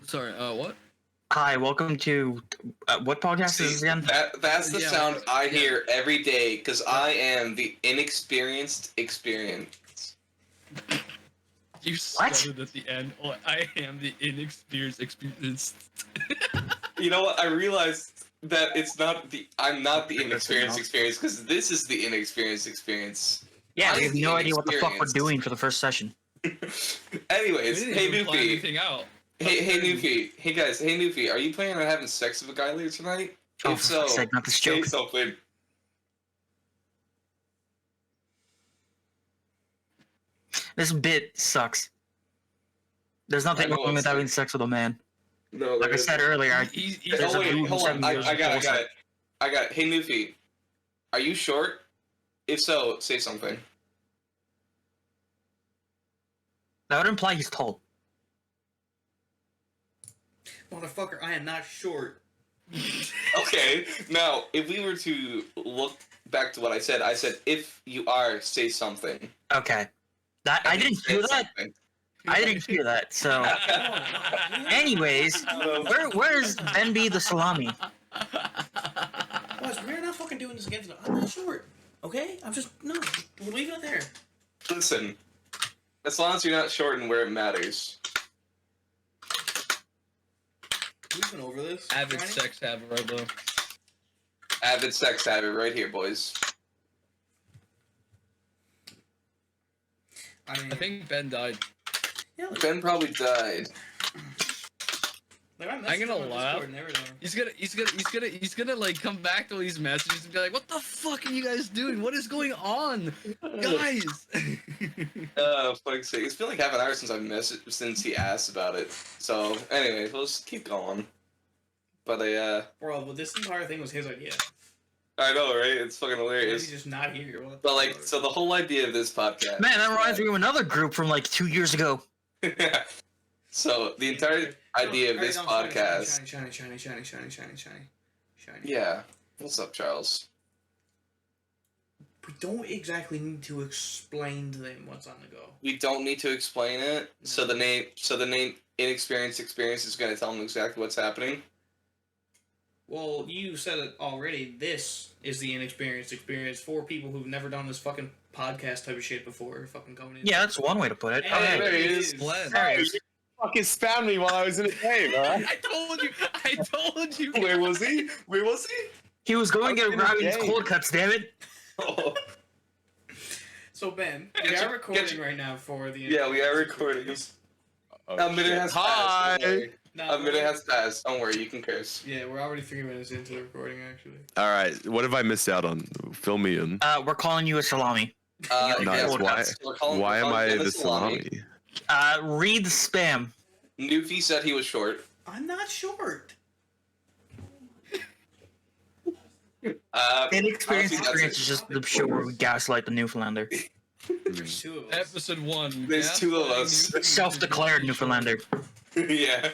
Sorry, what? Hi, welcome to what podcast is this again? That's the sound I yeah. hear every day because I am the inexperienced experience. You stuttered at the end. Oh, I am the inexperienced experience. You know what? I realized that I'm not the inexperienced experience because this is the inexperienced experience. Yeah, I we am have the no idea what the fuck we're inexperienced. doing for the first session. Anyways, We didn't hey even plan Newfie. anything out. Hey Newfie. Hey guys, hey Newfie. Are you planning on having sex with a guy later tonight? Oh, If for so, fuck's sake, not this say joke. something. This bit sucks. There's nothing know wrong with it's- having sex with a man. No, Like I said earlier, He's There's Oh a wait, dude hold who's on. 7 years I got old. it. I got it. Hey Newfie. Are you short? If so, say something. that would imply he's tall. Motherfucker, I am not short. Okay, now, if we were to look back to what I said if you are, say something. Okay. I didn't Say hear that. something. I didn't hear that. So, anyways, where's Ben B the salami? Boys, we're not fucking doing this again. I'm not short. Okay? We're leaving it there. Listen, as long as you're not short and where it matters. We've been over this. avid Ryan? sex habit, right, bro? Avid sex habit right here, boys. I mean, I think Ben died. yeah, like, Ben probably died. I'm I'm gonna laugh. He's gonna like come back to these messages and be like, "What the fuck are you guys doing? What is going on, guys?" Fuck's sake. It's been like half an hour since he asked about it. So, anyways, we'll just keep going. But Bro, but this entire thing was his idea. I know, right? It's fucking He's hilarious. just not here. What But the fuck? so the whole idea of this podcast. Man, that reminds me of another group from like 2 years ago. So the entire idea of this podcast. Shiny. Yeah. What's up, Charles? We don't exactly need to explain to them what's on the go. We don't need to explain it. No. So the name Inexperienced Experience is going to tell them exactly what's happening. Well, you said it already. This is the inexperienced experience for people who've never done this fucking podcast type of shit before. Fucking coming in. Yeah, that's one way to put it. Hey, Okay. there he is. Glenn. There he is. Fucking spammed me while I was in the game, huh? I told you. Where was he? He was going to I was get in the Ryan's game. cold cuts, damn it. Oh. So Ben, we Get are you- recording right now for the. Yeah, we are recording. Oh, A minute shit. has Hi. passed. Don't worry. No, A minute has passed. Don't worry, you can curse. Yeah, we're already 3 minutes into the recording actually. All right, what have I missed out on? Fill me in. We're calling you a salami. Nice. yeah, Why? Why am I the salami? Read the spam. Newfie said he was short. I'm not short. Inexperienced honestly, that's Experience it. is just the show where we gaslight the Newfoundlander. There's 2 of us. Episode 1. There's 2 of us. Self-declared Newfoundlander. Yeah.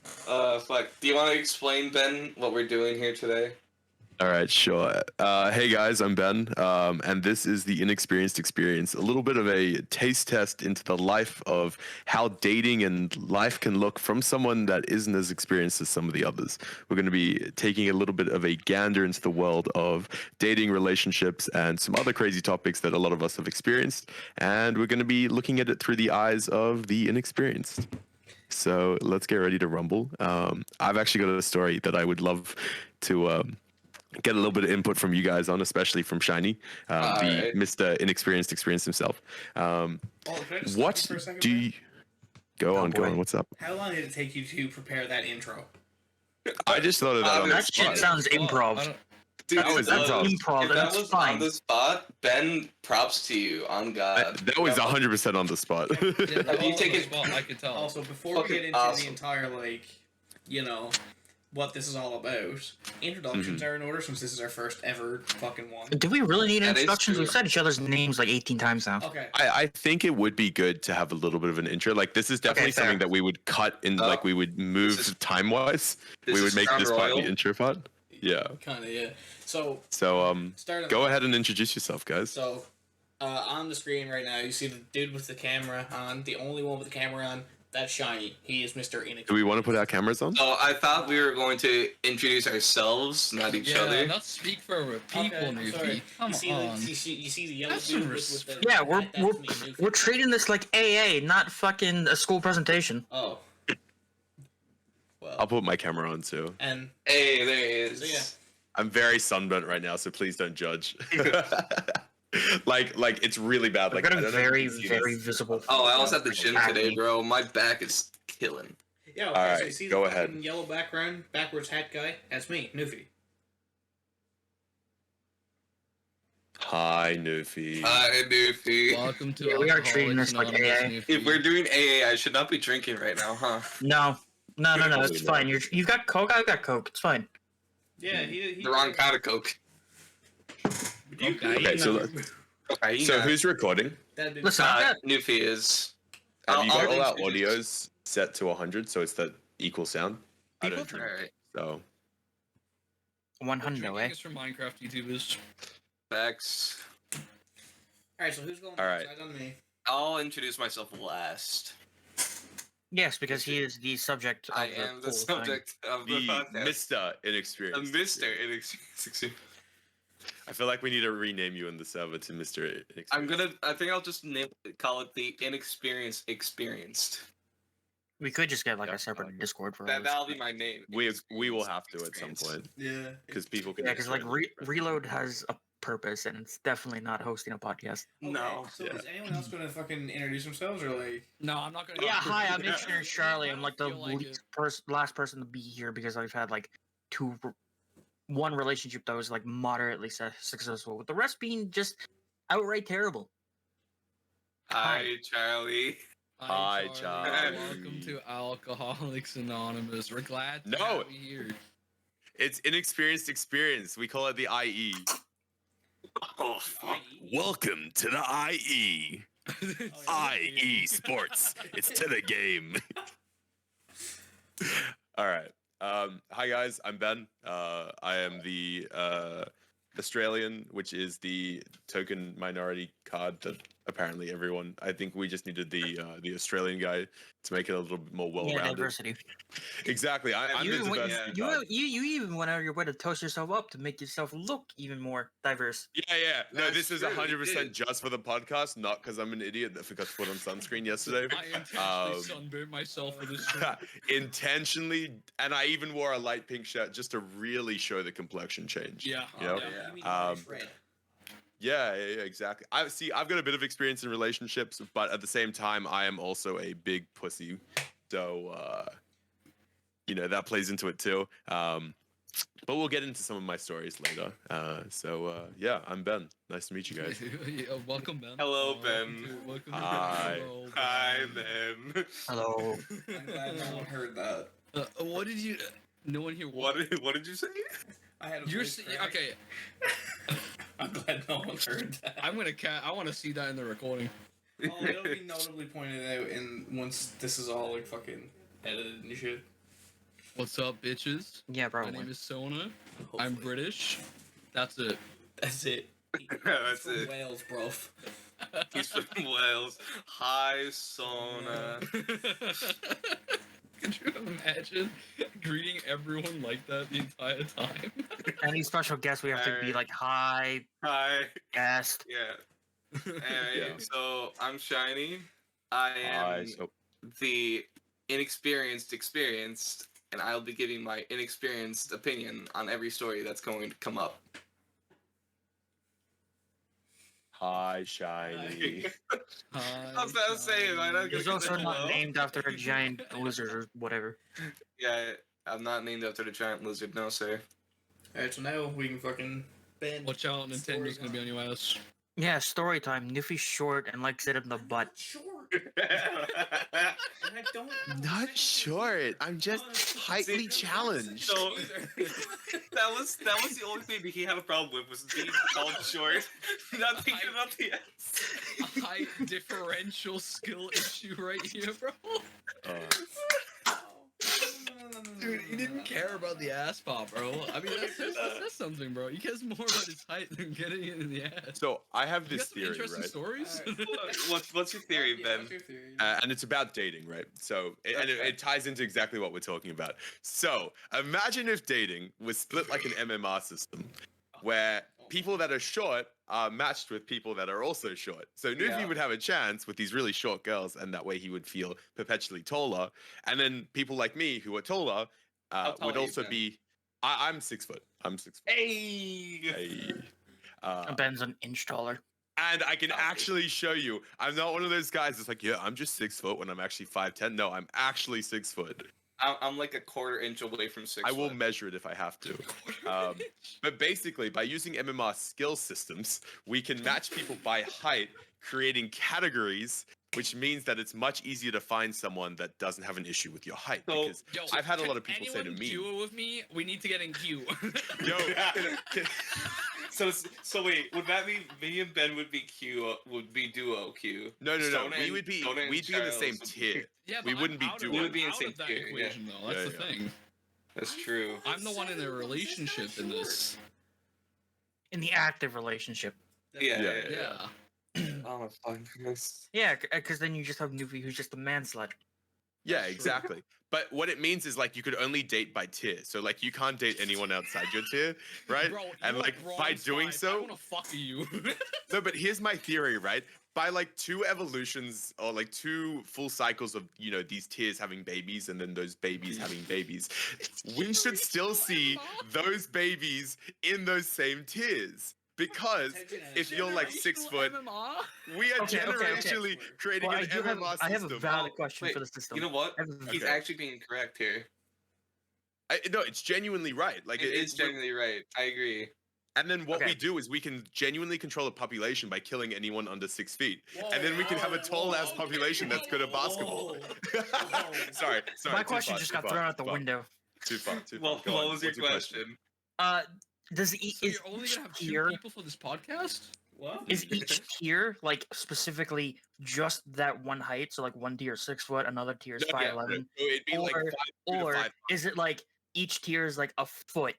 Fuck. Do you want to explain, Ben, what we're doing here today? All right, sure. Hey guys, I'm Ben, and this is the Inexperienced Experience, a little bit of a taste test into the life of how dating and life can look from someone that isn't as experienced as some of the others. We're going to be taking a little bit of a gander into the world of dating, relationships, and some other crazy topics that a lot of us have experienced, and we're going to be looking at it through the eyes of the inexperienced. So let's get ready to rumble. I've actually got a story that I would love to get a little bit of input from you guys on, especially from Shiny, the right. Mr. Inexperienced Experience himself. Oh, can I just stop What you for a second, do Ben? you... Go on, boy. what's up? How long did it take you to prepare that intro? I just thought of that on the That shit spot. sounds improv. Dude, That was That's improv. improv, If that that's was fine. on the spot, Ben, props to you, on God. That was 100% on the spot. Have you taken- I could tell. Also, before Fucking we get into awesome. the entire, like, you know, what this is all about, introductions are in order since this is our first ever fucking one. Do we really need That is introductions? true. We've said each other's names like 18 times now. Okay. I think it would be good to have a little bit of an intro. Like, this is definitely fair. something that we would cut in, like, we would move this is- time-wise. this We would is make Crown this part Royal. the intro part. Yeah. Kind of, yeah. So, So, start go ahead and introduce yourself, guys. So, on the screen right now, you see the dude with the camera on, the only one with the camera on, That's Shiny. He is Mr. Inexperienced. Do we want to put our cameras on? Oh, I thought we were going to introduce ourselves, not each other. Not speak for people, Okay, sorry. Newfie. Come you see on. The, you see the yellow Have dude some with the... Yeah, that's me, Newfie. we're treating this like AA, not fucking a school presentation. Oh. Well. I'll put my camera on too. And... Hey, there he is. So, yeah. I'm very sunburnt right now, so please don't judge. like it's really bad. I've Like got I a don't know if very, you can see very this. visible. Oh, I was at the gym today, acne. bro. My back is killing. Yeah, All okay, so right, you see go the ahead. fucking yellow background, backwards hat guy? That's me, Newfie. Hi, Newfie. Hi, Doofy. Welcome to Yeah, we are treating this like Alcoholics AA. Anonymous, If Newfie. we're doing AA, I should not be drinking right now, huh? No, Probably it's fine. not. You got Coke. I got Coke. It's fine. Yeah, he The wrong kind of Coke. Okay, so Okay, so who's recording? That'd be Listen, I've got Newfie is. Have you I'll got all our introduce- audios set to 100 so it's that equal sound? I don't All drink, right. so 100, Drinking eh? is from Minecraft YouTubers. Facts. Alright, so who's going All next? right. I done me. I'll introduce myself last. Yes, because he is the subject of I the am the whole thing. subject of the the podcast. Mr. A Inexperienced. Mr. Inexperienced. I feel like we need to rename you in the server to Mr. Inexperienced. I think I'll just call it the Inexperienced Experienced. We could just get like Yep. a separate Discord for all this. That'll be my name. We will have to at some Experienced. point Yeah. because people can. Yeah, because like explain it. Reload has a purpose, and it's definitely not hosting a podcast. No. So Yeah. is anyone else gonna fucking introduce themselves or like? No, I'm not gonna. Yeah, hi, I'm Yeah. Inexperienced Charlie. I'm like the I feel like least last person to be here because I've had like one relationship that was like moderately successful, with the rest being just outright terrible. Hi, Charlie. Hi, Charlie. Welcome to Alcoholics Anonymous. We're glad to No. have you here. It's Inexperienced Experience. We call it the IE. Oh, fuck. Welcome to the IE. IE Sports. It's to the game. All right. Hi guys, I'm Ben. I am the Australian, which is the token minority card that apparently everyone. I think we just needed the Australian guy to make it a little bit more Yeah, well-rounded. diversity. Exactly. I'm You the even, went, diversity you, card. you even went out of your way to toast yourself up to make yourself look even more diverse. Yeah. No, That's this is true, we 100% did. just for the podcast, not because I'm an idiot that forgot to put on sunscreen yesterday. I intentionally Um, sunburned myself for this show. Intentionally, and I even wore a light pink shirt just to really show the complexion change. Yeah. You know? Yeah. You mean red? Yeah, exactly. I've got a bit of experience in relationships, but at the same time, I am also a big pussy, so that plays into it too. But we'll get into some of my stories later. Yeah, I'm Ben. Nice to meet you guys. Yeah, welcome, Ben. Hello, Ben. Welcome Hi. To Hello, Hi, Ben. Hello. I'm glad no one heard that. What did you? No one here. What did you say? I had a You're voice crack. okay. I'm glad no one heard that. I'm gonna I want to see that in the recording. Oh, it'll be notably pointed out in once this is all like fucking edited and shit. What's up, bitches? Yeah, My probably. name is Sona. I'm Hopefully. British. That's it. That's it. That's From it. Wales, bruv. He's from Wales. Hi, Sona. Could you imagine greeting everyone like that the entire time? Any special guests, we have to be Alright. like, hi, Hi. guest. Yeah. Anyway, Yeah. so I'm Shiny. I am the experienced, and I'll be giving my inexperienced opinion on every story that's going to come up. Hi, Shiny. I was saying, I'm not He's gonna also get not hello. named after a giant lizard or whatever. Yeah, I'm not named after the giant lizard, no, sir. Alright, so now we can fucking bend. Watch out, Nintendo's gonna be on your ass. Yeah, story time. Newfie's short and likes it in the butt. Short. And I don't. Not short. I'm just tightly challenged. So that was the only thing that he had a problem with was being called short. Not thinking about the S. A high differential skill issue right here, bro. Uh, Dude, he didn't care about the ass pop, bro. I mean, that's something, bro. He cares more about his height than getting it in the ass. So I have You got this some theory, interesting right? stories? What's your theory, Yeah, Ben? what's your theory? And it's about dating, right? So, Okay. it ties into exactly what we're talking about. So, imagine if dating was split like an MMR system, where people that are short are matched with people that are also short. So, Nuvi Yeah. would have a chance with these really short girls, and that way he would feel perpetually taller. And then people like me who are taller How tall would are you, also Ben? be. I'm 6 foot. I'm 6 foot. Hey. Hey. Ben's an inch taller. And I can Oh. actually show you. I'm not one of those guys that's like, yeah, I'm just 6 foot when I'm actually 5'10". No, I'm actually 6 foot. I'm like a quarter inch away from 6 I will foot. measure it if I have to. But basically, by using MMR skill systems, we can match people by height, creating categories, which means that it's much easier to find someone that doesn't have an issue with your height. So- Because Yo, I've had a can lot of people say to anyone me, duo with me? We need to get in queue. yo, So wait, would that mean me and Ben would be duo Q? no, Stone we and- would be Stone and we'd be in the Charles same would be- tier. Yeah, We but wouldn't be I'm out duo. of, We would be in out sync of that tier, yeah. equation, though. That's Yeah, the yeah. thing. That's true. I'm the one in a relationship in this. In the active relationship. Yeah. Yeah. Oh my fucking goodness. Yeah, because then you just have Nuvi who's just a manslut. Yeah, exactly. But what it means is like you could only date by tier. So like you can't date anyone outside your tier, right? Bro, And you're like by bronze doing five. I so, want to fuck you. no, but here's my theory, right? By like 2 evolutions or like 2 full cycles of, you know, these tiers having babies and then those babies having babies, we should still see those babies in those same tiers. Because if you're like 6 foot, MMR? we are Okay, okay, okay. generationally creating Well, an MMR I have a system. valid Oh, question wait, for the system. You know what? I have a- He's Okay. actually being correct here. No, it's genuinely right. Like It is it's genuinely right. I agree. And then what we Okay. do is we can genuinely control the population by killing anyone under 6 feet. And then we can have a tall ass population that's good at basketball. sorry. My too question far, just too got far, thrown out the too far, window. Too far. Well, Go what on, was your what's question? Does So is you're only each gonna have 2 tier people for this podcast? What? is each tier like specifically just that one height? So like one tier is 6 foot, another tier is No, yeah, 5'11", so it'd be like Or- 5'2" to or 5'5". is it like each tier is like a foot?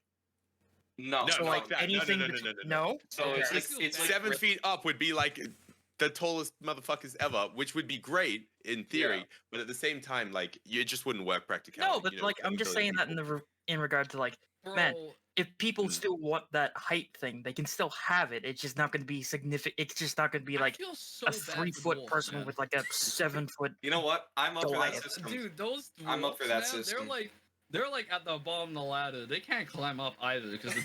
No. No, So not like that. No, anything? no. No? So Okay. it's I like feel it's bad. like 7 feet up would be like the tallest motherfuckers ever, which would be great in theory, Yeah. but at the same time, like it just wouldn't work practically. No, but like I'm just saying that in regard to like Bro, Man, if people Mm. still want that height thing, they can still have it. It's just not going to be significant. It's just not going to be I like feel so a bad for 3-foot dwarves, person man. with like a 7-foot. You know what? I'm up for that Goliath. system. Dude, those dwarves, I'm up for that man, system. they're like at the bottom of the ladder. They can't climb up either because they're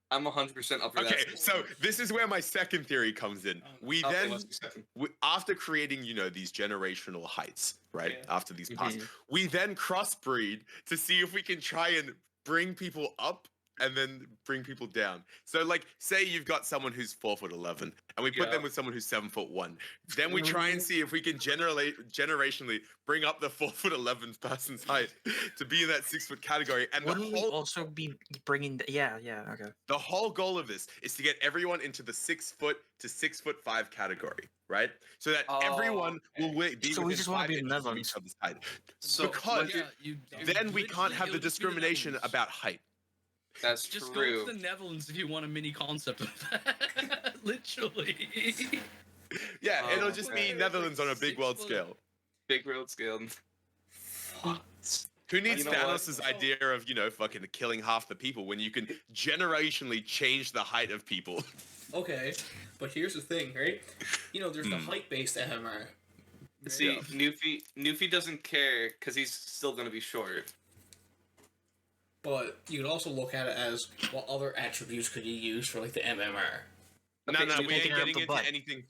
I'm 100% up for Okay, that. so this is where my second theory comes in. We Okay, then, what's your second? after creating, you know, these generational heights, right? Yeah. After these pass, Mhm. we then crossbreed to see if we can try and bring people up and then bring people down. So, like, say you've got someone who's 4'11", and we put Yeah. them with someone who's 7'1". Then we try and see if we can generationally bring up the 4'11" person's height to be in that 6-foot category. And Wouldn't we also be bringing? Yeah, okay. the whole goal of this is to get everyone into the 6 foot to 6'5" category, right? So that Oh, everyone will be So we within just wanna 5 be in inches of Netherlands. each other's height. So Because yeah, you, then we can't have the literally, it'll just be discrimination Netherlands. about height. that's Just true. go to the Netherlands if you want a mini concept of that. Literally. Yeah, Oh, it'll just be okay. Netherlands on a big 6 world foot. scale. Big world scale. Who needs You know what? Thanos' idea of, you know, fucking killing half the people when you can generationally change the height of people? Okay, but here's the thing, right? You know, there's the Hmm. height-based MMR. See, Yeah. Newfie doesn't care because he's still gonna be short. But you could also look at it as what other attributes could you use for like the MMR? No, Okay, we so ain't taking it up getting the into butt. anything.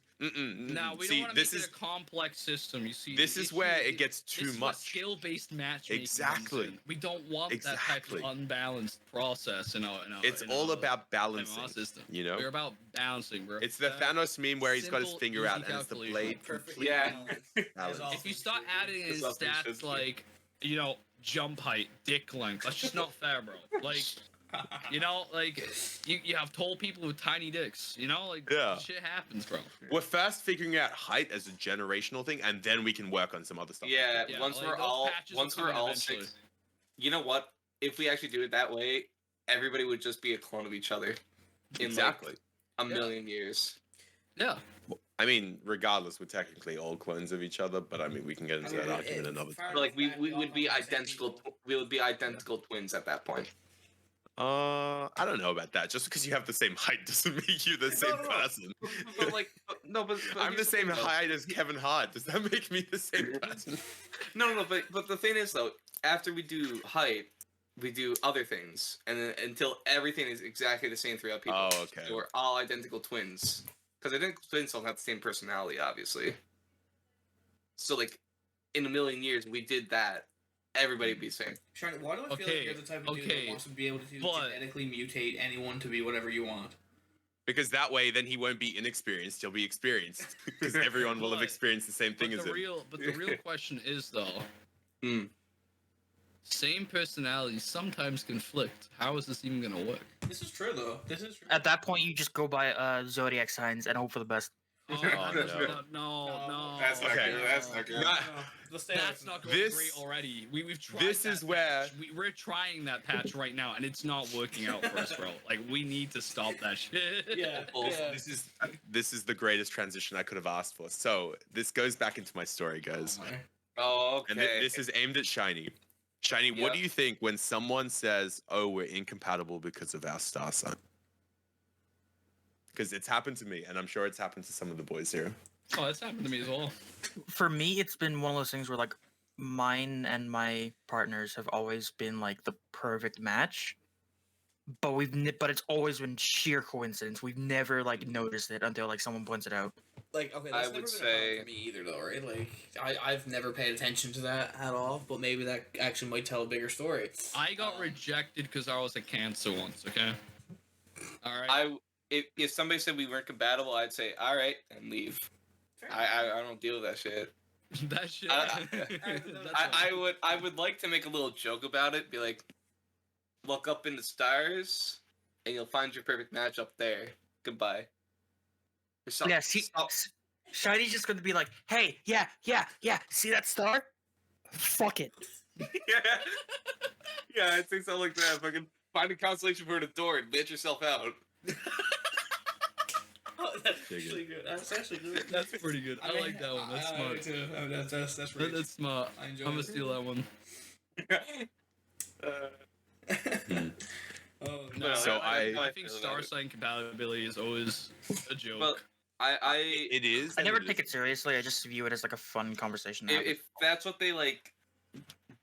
Now we See, don't want to this make is it a complex system. You see, this the is where issue it gets too this is where much. Skill-based matchmaking. Exactly. comes in. We don't want that Exactly. type of unbalanced process. It's all about balancing. system. You know, We're about balancing, bro. it's the Thanos meme where he's got his simple, finger out easy and it's the calculation. blade. Perfectly Yeah. balanced, Balance. as all If you things start should be. adding in That's all things should stats be. like, you know, jump height, dick length, that's just not fair, bro. Like, you know, like you have tall people with tiny dicks. You know, like Yeah. shit happens, bro. We're first figuring out height as a generational thing, and then we can work on some other stuff. Yeah, Yeah, once like, we're those all patches will come in eventually. you know what? If we actually do it that way, everybody would just be a clone of each other in Exactly. like a million years. Yeah. I mean, regardless, we're technically all clones of each other, but I mean, we can get into that argument another time. But like we would be identical. We would be identical twins at that point. I don't know about that. Just because you have the same height doesn't make you the same no. person. But I'm the here's same thing, though. height as Kevin Hart. Does that make me the same person? No, but the thing is though, after we do height, we do other things, and then until everything is exactly the same throughout people. Oh, okay. So we're all identical twins, because identical twins don't have the same personality, obviously. So like, in a million years, we did that. Everybody would be the same. Shiny, why do I feel like you're the type of dude that wants to be able to genetically mutate anyone to be whatever you want? Because that way, then he won't be inexperienced. He'll be experienced. Because everyone will have experienced the same thing as him. But the real question is though, same personalities sometimes conflict. How is this even gonna work? This is true though. This is true. At that point, you just go by zodiac signs and hope for the best. Oh, no. That's not good. That's not good. That's not going great already. We've tried. This is where we're trying that patch right now, and it's not working out for us, bro. Like we need to stop that shit. Yeah. This is the greatest transition I could have asked for. So this goes back into my story, guys. Oh, okay. And this is aimed at Shiny. Shiny, what do you think when someone says, "Oh, we're incompatible because of our star sign"? Because it's happened to me, and I'm sure it's happened to some of the boys here. Oh, that's happened to me as well. For me, it's been one of those things where like mine and my partners have always been like the perfect match, but but it's always been sheer coincidence. We've never like noticed it until like someone points it out. Like, okay, that's never been a problem for me either, though, right? Like, I've never paid attention to that at all, but maybe that actually might tell a bigger story. I got rejected because I was a Cancer once. Okay. All right. If somebody said we weren't compatible, I'd say all right and leave. I don't deal with that shit. That shit. I would like to make a little joke about it. Be like, look up in the stars, and you'll find your perfect match up there. Goodbye. Yeah, Shiny's just gonna be like, hey, yeah, see that star? Fuck it. Yeah, I think something like that. Fucking find a constellation for the door and bitch yourself out. Oh, that's actually good. That's actually good. That's pretty good. I like that one. That's smart. Too. That's really That's smart. I'm gonna steal that one. Oh, no, So I think star sign compatibility is always a joke. Well, it is. I never take it seriously. I just view it as like a fun conversation. If that's what they like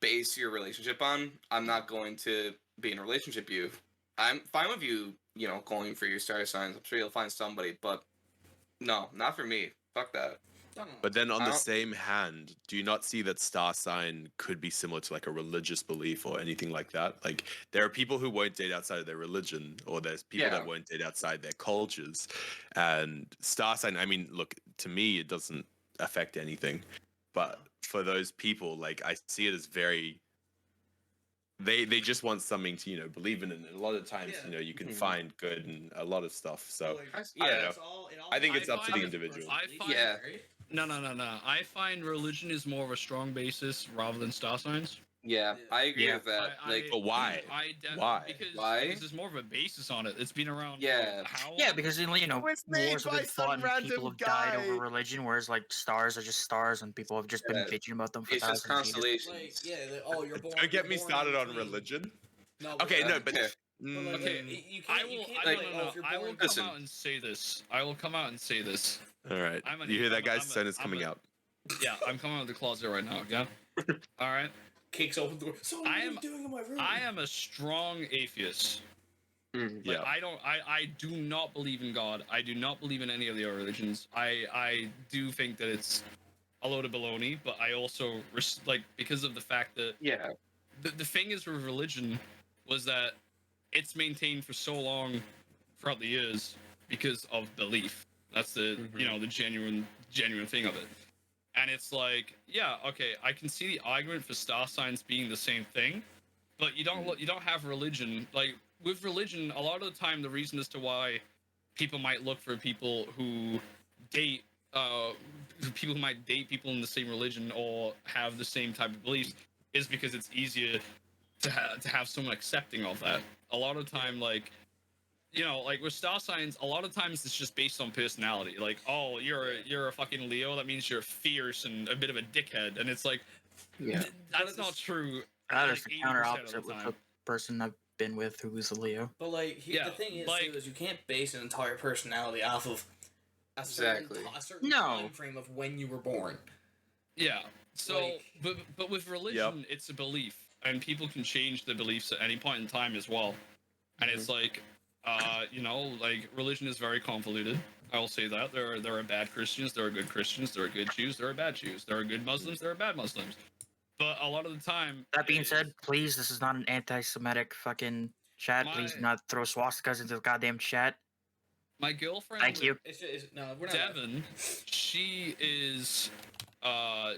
base your relationship on, I'm not going to be in a relationship with you. I'm fine with you, going for your star signs. I'm sure you'll find somebody, but no, not for me. Fuck that. But then on the same hand, do you not see that star sign could be similar to like a religious belief or anything like that? Like there are people who won't date outside of their religion, or there's people that won't date outside their cultures. And star sign, I mean, look, to me, it doesn't affect anything. But for those people, like I see it as very, they just want something to, believe in. And a lot of times, you can find good in a lot of stuff. So I don't know. I think it's up to the individual. No. I find religion is more of a strong basis rather than star signs. Yeah, I agree with that. But why? Why? Because there's more of a basis on it. It's been around. Yeah. How long? Yeah, because wars have been fought and people have died over religion, whereas like stars are just stars and people have just been bitching about them for it's just constellations. constellations. You're born. Don't get me started on religion. No, okay, no, but Okay, I will come out and say this. All right. You hear that, guys? Son is coming out. Yeah, I'm coming out of the closet right now. Yeah. All right. Kicks open the door. So what are you doing in my room? I am a strong atheist. Yeah. I do not believe in God. I do not believe in any of the other religions. I do think that it's a load of baloney, but I also because of the fact that the thing is with religion was that it's maintained for so long throughout the years because of belief. That's the the genuine thing of it. And it's like, yeah, okay, I can see the argument for star signs being the same thing, but you don't have religion. Like with religion, a lot of the time the reason as to why people might look for people who date people who might date people in the same religion or have the same type of beliefs is because it's easier to have someone accepting of that. A lot of time, like, you know, like with star signs, a lot of times it's just based on personality. Like, oh, you're a fucking Leo, that means you're fierce and a bit of a dickhead, and it's like, that's not true. That like, is the counter 80% of opposite the with time. the person I've been with who is a Leo. But like, the thing is, like, too, is you can't base an entire personality off of a certain time frame of when you were born. Yeah. So, Like, but with religion, it's a belief, and people can change their beliefs at any point in time as well. And it's like, you know, like religion is very convoluted. I will say that there are bad Christians, there are good Christians, there are good Jews, there are bad Jews, there are good Muslims, there are bad Muslims. But a lot of the time. That being said, please, this is not an anti-Semitic fucking chat. Please do not throw swastikas into the goddamn chat. My girlfriend. Thank you. No, we're not. Devin, she is,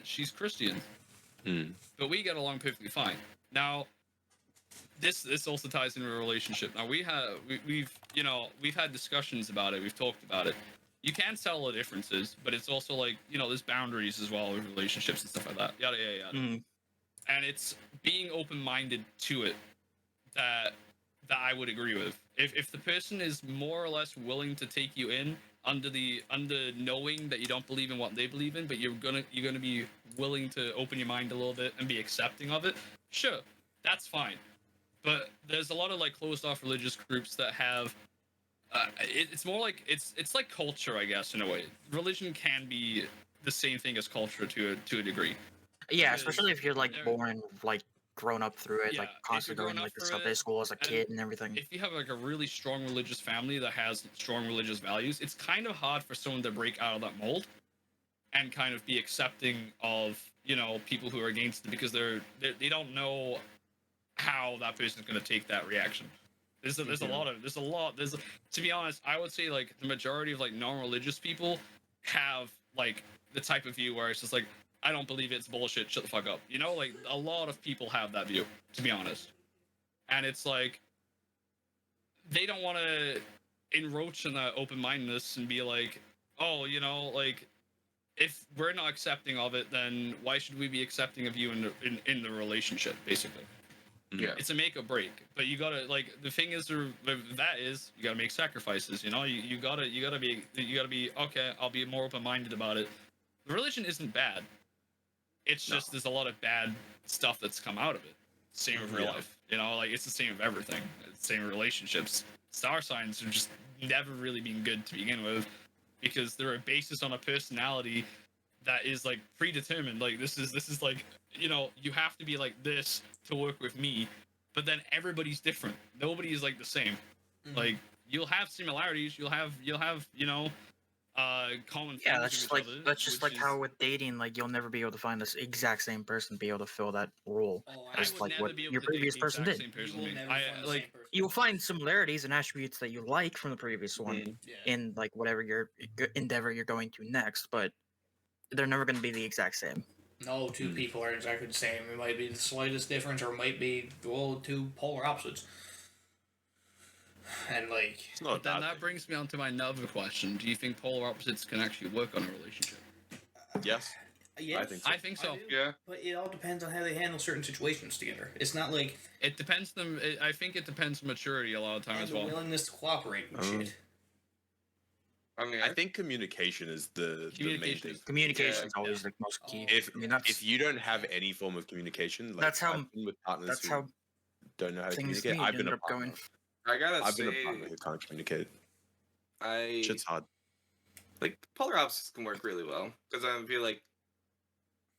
she's Christian, but we get along perfectly fine. Now, this also ties into a relationship. Now we've had discussions about it. We've talked about it. You can tell the differences, but it's also like, you know, there's boundaries as well with relationships and stuff like that. Yada yada yada. And it's being open-minded to it that I would agree with. If the person is more or less willing to take you in under knowing that you don't believe in what they believe in, but you're gonna be willing to open your mind a little bit and be accepting of it, sure, that's fine. But there's a lot of like closed off religious groups that have it's more like it's like culture, I guess, in a way. Religion can be the same thing as culture to a degree. Yeah, especially if you're like born, like grown up through it, like constantly going like to Sunday school as a kid and everything. If you have like a really strong religious family that has strong religious values, it's kind of hard for someone to break out of that mold and kind of be accepting of, you know, people who are against it, because they don't know how that person's going to take that reaction. To be honest, I would say like the majority of like non-religious people have like the type of view where it's just like, I don't believe it's bullshit, shut the fuck up. You know, like a lot of people have that view, to be honest. And it's like, they don't want to encroach in that open-mindedness and be like, oh, you know, like, if we're not accepting of it, then why should we be accepting of you in the relationship, basically? Yeah. It's a make or break. But you gotta, like, the thing is, you gotta make sacrifices, you know? You gotta be, okay, I'll be more open-minded about it. Religion isn't bad. It's just there's a lot of bad stuff that's come out of it. Same with real life. You know, like, it's the same with everything. It's the same with relationships. Star signs have just never really been good to begin with, because they're a basis on a personality that is like predetermined. Like, this is like, you know, you have to be like this to work with me, but then everybody's different. Nobody is like the same. Like, you'll have similarities, you'll have, you know, common things. Yeah, that's just like how with dating, like, you'll never be able to find this exact same person be able to fill that role as like what your previous person did. You'll find similarities and attributes that you like from the previous one in like whatever your endeavor you're going to next, but they're never going to be the exact same. No two people are exactly the same. It might be the slightest difference, or it might be, well, two polar opposites. And like, but then that brings me on to my another question: do you think polar opposites can actually work on a relationship? Yes. Yes, I think so. Yeah. But it all depends on how they handle certain situations together. It's not like it depends them. I think it depends on maturity a lot of time as well. Willingness to cooperate with shit. I mean, I think communication is the main thing. Communication is always the most key. If you don't have any form of communication, like, that's how I've been with partners who don't know how to things communicate. I've been a partner. going. I've been a partner who can't communicate. Shit's hard. Like, polar opposites can work really well, because I feel like,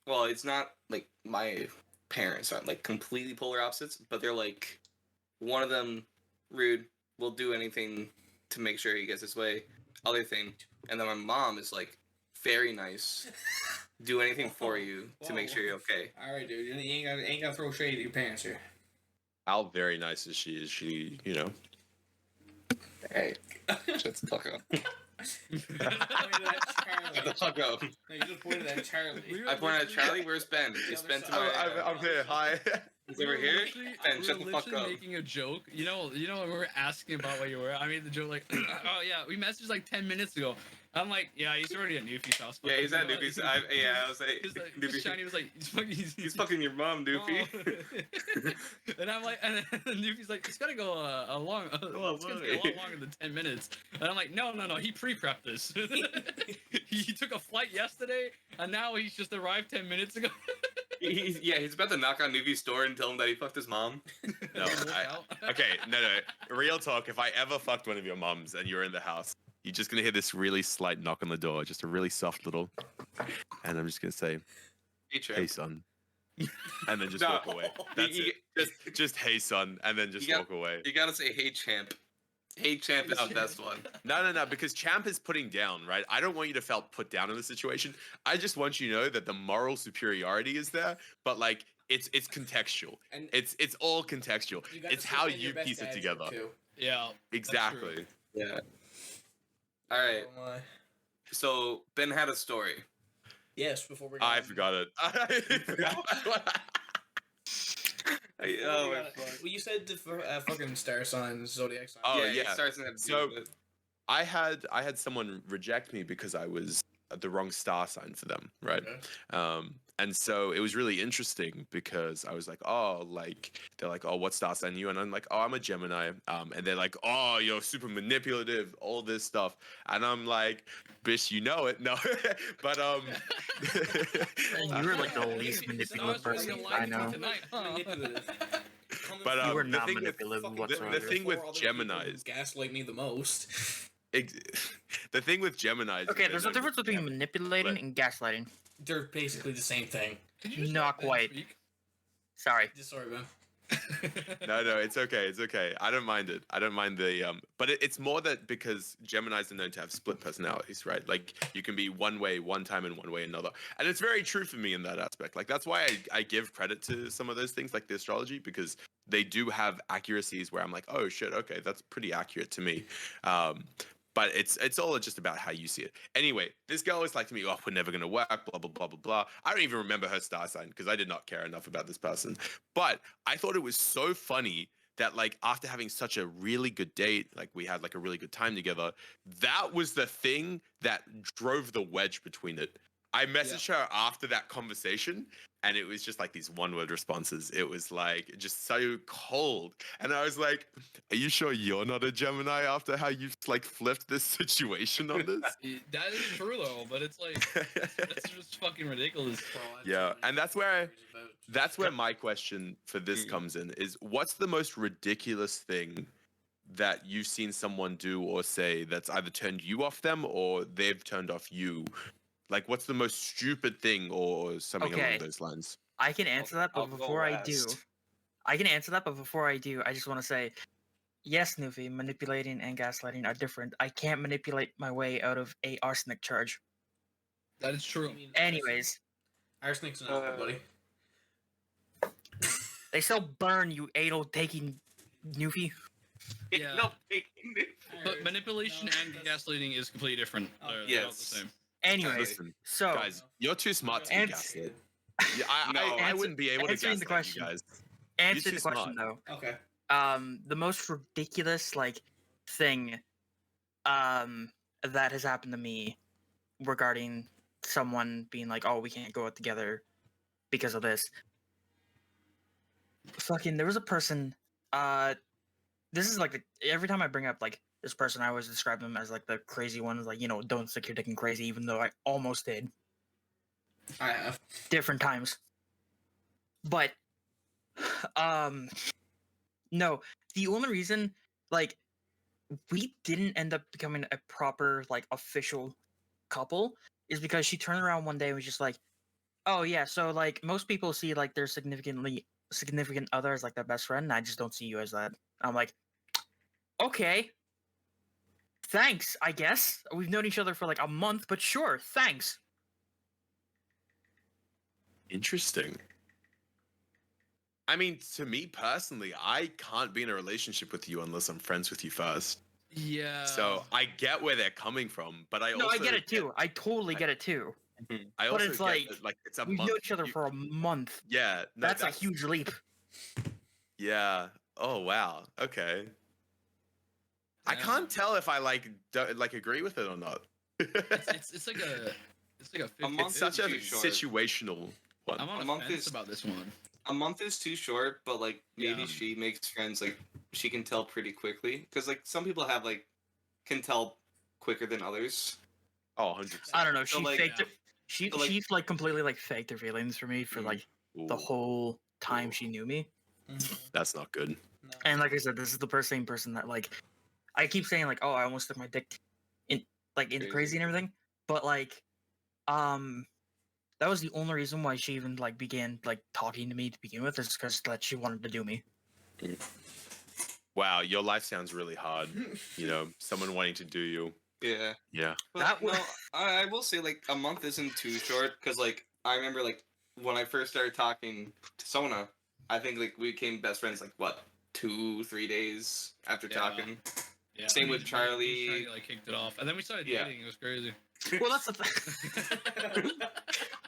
well, it's not like my parents aren't like completely polar opposites, but they're like, one of them rude, will do anything to make sure he gets his way. Other thing, and then my mom is like very nice, do anything for you to make sure you're okay. All right, dude, you ain't gotta throw shade at your parents here. How very nice is she? Is she, you know? Hey, shut the fuck up. Shut the fuck up. No, you just pointed at Charlie. I pointed at Charlie. Where's Ben? Is Ben to my? I'm here. Hi. He's over here. Ben, shut the fuck up. Making a joke. You know when we were asking about where you were, I made the joke like, oh yeah, we messaged like 10 minutes ago. I'm like, yeah, he's already at Newfie's house. Yeah, he's at Newfie's. I was like, Newfie. Shiny was like, he's fucking your mom, Newfie. And I'm like, and Newfie's like, it's gotta go a long, it's gonna be a lot longer than 10 minutes. And I'm like, no, he pre-prepped this. He took a flight yesterday, and now he's just arrived 10 minutes ago. He's about to knock on Newfie's door and tell him that he fucked his mom. No, okay, no. Real talk. If I ever fucked one of your moms and you're in the house, you're just gonna hear this really slight knock on the door, just a really soft little, and I'm just gonna say, "Hey, son," and then just walk away. That's it. Just hey, son, and then just walk away. You gotta say, "Hey, champ." Hey, champ is the best one. No, because champ is putting down, right? I don't want you to feel put down in the situation. I just want you to know that the moral superiority is there, but like it's contextual. And it's all contextual. It's how you piece it together. Yeah, exactly. Yeah. All right. So Ben had a story. Yes, before we. I forgot it. Well, you said the fucking star signs, zodiac signs. Oh yeah. So I had someone reject me because I was the wrong star sign for them, right? Okay. And so it was really interesting because I was like, oh, like they're like, oh, what star sign are you? And I'm like, oh, I'm a Gemini. And they're like, oh, you're super manipulative, all this stuff. And I'm like, bitch, you know it. No, but you were like the least manipulative person I know. But you were not manipulative whatsoever. The thing with Geminis, gaslight me the most. The thing with Geminis. Okay, there's a difference between manipulating and gaslighting. They're basically the same thing. Not quite. Sorry. Sorry, man. No, it's okay. It's okay. I don't mind it. I don't mind the but it's more that because Geminis are known to have split personalities, right? Like you can be one way one time and one way another. And it's very true for me in that aspect. Like that's why I give credit to some of those things like the astrology, because they do have accuracies where I'm like, oh shit, okay, that's pretty accurate to me. But it's all just about how you see it. Anyway, this girl was like to me, oh, we're never going to work, blah, blah, blah, blah, blah. I don't even remember her star sign because I did not care enough about this person. But I thought it was so funny that like after having such a really good date, like we had like a really good time together, that was the thing that drove the wedge between it. I messaged her after that conversation and it was just like these one-word responses. It was like just so cold. And I was like, are you sure you're not a Gemini after how you've like flipped this situation on this? That is true though, but it's like, that's just fucking ridiculous. Yeah, and that's where my question for this comes in is what's the most ridiculous thing that you've seen someone do or say that's either turned you off them or they've turned off you? Like, what's the most stupid thing or something along those lines? I can answer that, but before I do, I just want to say, yes, Newfie, manipulating and gaslighting are different. I can't manipulate my way out of a arsenic charge. That is true. Anyways. Arsenic's not buddy. They still burn, you anal-taking Newfie. Yeah. But manipulation and gaslighting is completely different. They're not the same. Anyway, listen, so guys, you're too smart to be gaslit. Yeah, I wouldn't be able to gaslight the question, you guys. Answer the question though. Okay. The most ridiculous thing that has happened to me regarding someone being like, "Oh, we can't go out together because of this." Fucking, there was a person. This is like every time I bring up this person, I always describe them as like the crazy ones, like, don't stick your dick in crazy, even though I almost did. I have. Different times. But, no, the only reason, we didn't end up becoming a proper, official couple is because she turned around one day and was just like, oh yeah, so, most people see, their significant other as, their best friend, and I just don't see you as that. I'm like, okay. Thanks, I guess. We've known each other for a month, but sure, thanks. Interesting. I mean, to me personally, I can't be in a relationship with you unless I'm friends with you first. Yeah. So I get where they're coming from, but I get it too. I totally get it too. I also but it's get that, it's a we've month. known each other for a month. Yeah, no, that's a huge leap. Yeah. Oh wow. Okay. I can't tell if I don't agree with it or not. it's like a 50, month It's such a too short. situational one. I'm on a a month fence is- about this one. A month is too short, but like maybe Yeah. she makes friends like she can tell pretty quickly because like some people have like can tell quicker than others. Oh, 100%. I don't know. So, She like, faked yeah. it. She So, like- she's like completely like faked her feelings for me for Mhm. like the Ooh, whole time Ooh. she knew me. that's not good. No. And like I said, this is the same person that like I keep saying like, oh, I almost stuck my dick in into Crazy. crazy and everything, but like, that was the only reason why she even like began like talking to me to begin with, is because that she wanted to do me. Wow, your life sounds really hard. You know, someone wanting to do you. Yeah. Yeah. But That wa- no, I will say like a month isn't too short because like I remember like when I first started talking to Sona, I think like we became best friends like what 2-3 days after Yeah. talking. Yeah. Same with Me and Charlie. Charlie like kicked it off, and then we started Yeah. dating. It was crazy. Well, that's the thing.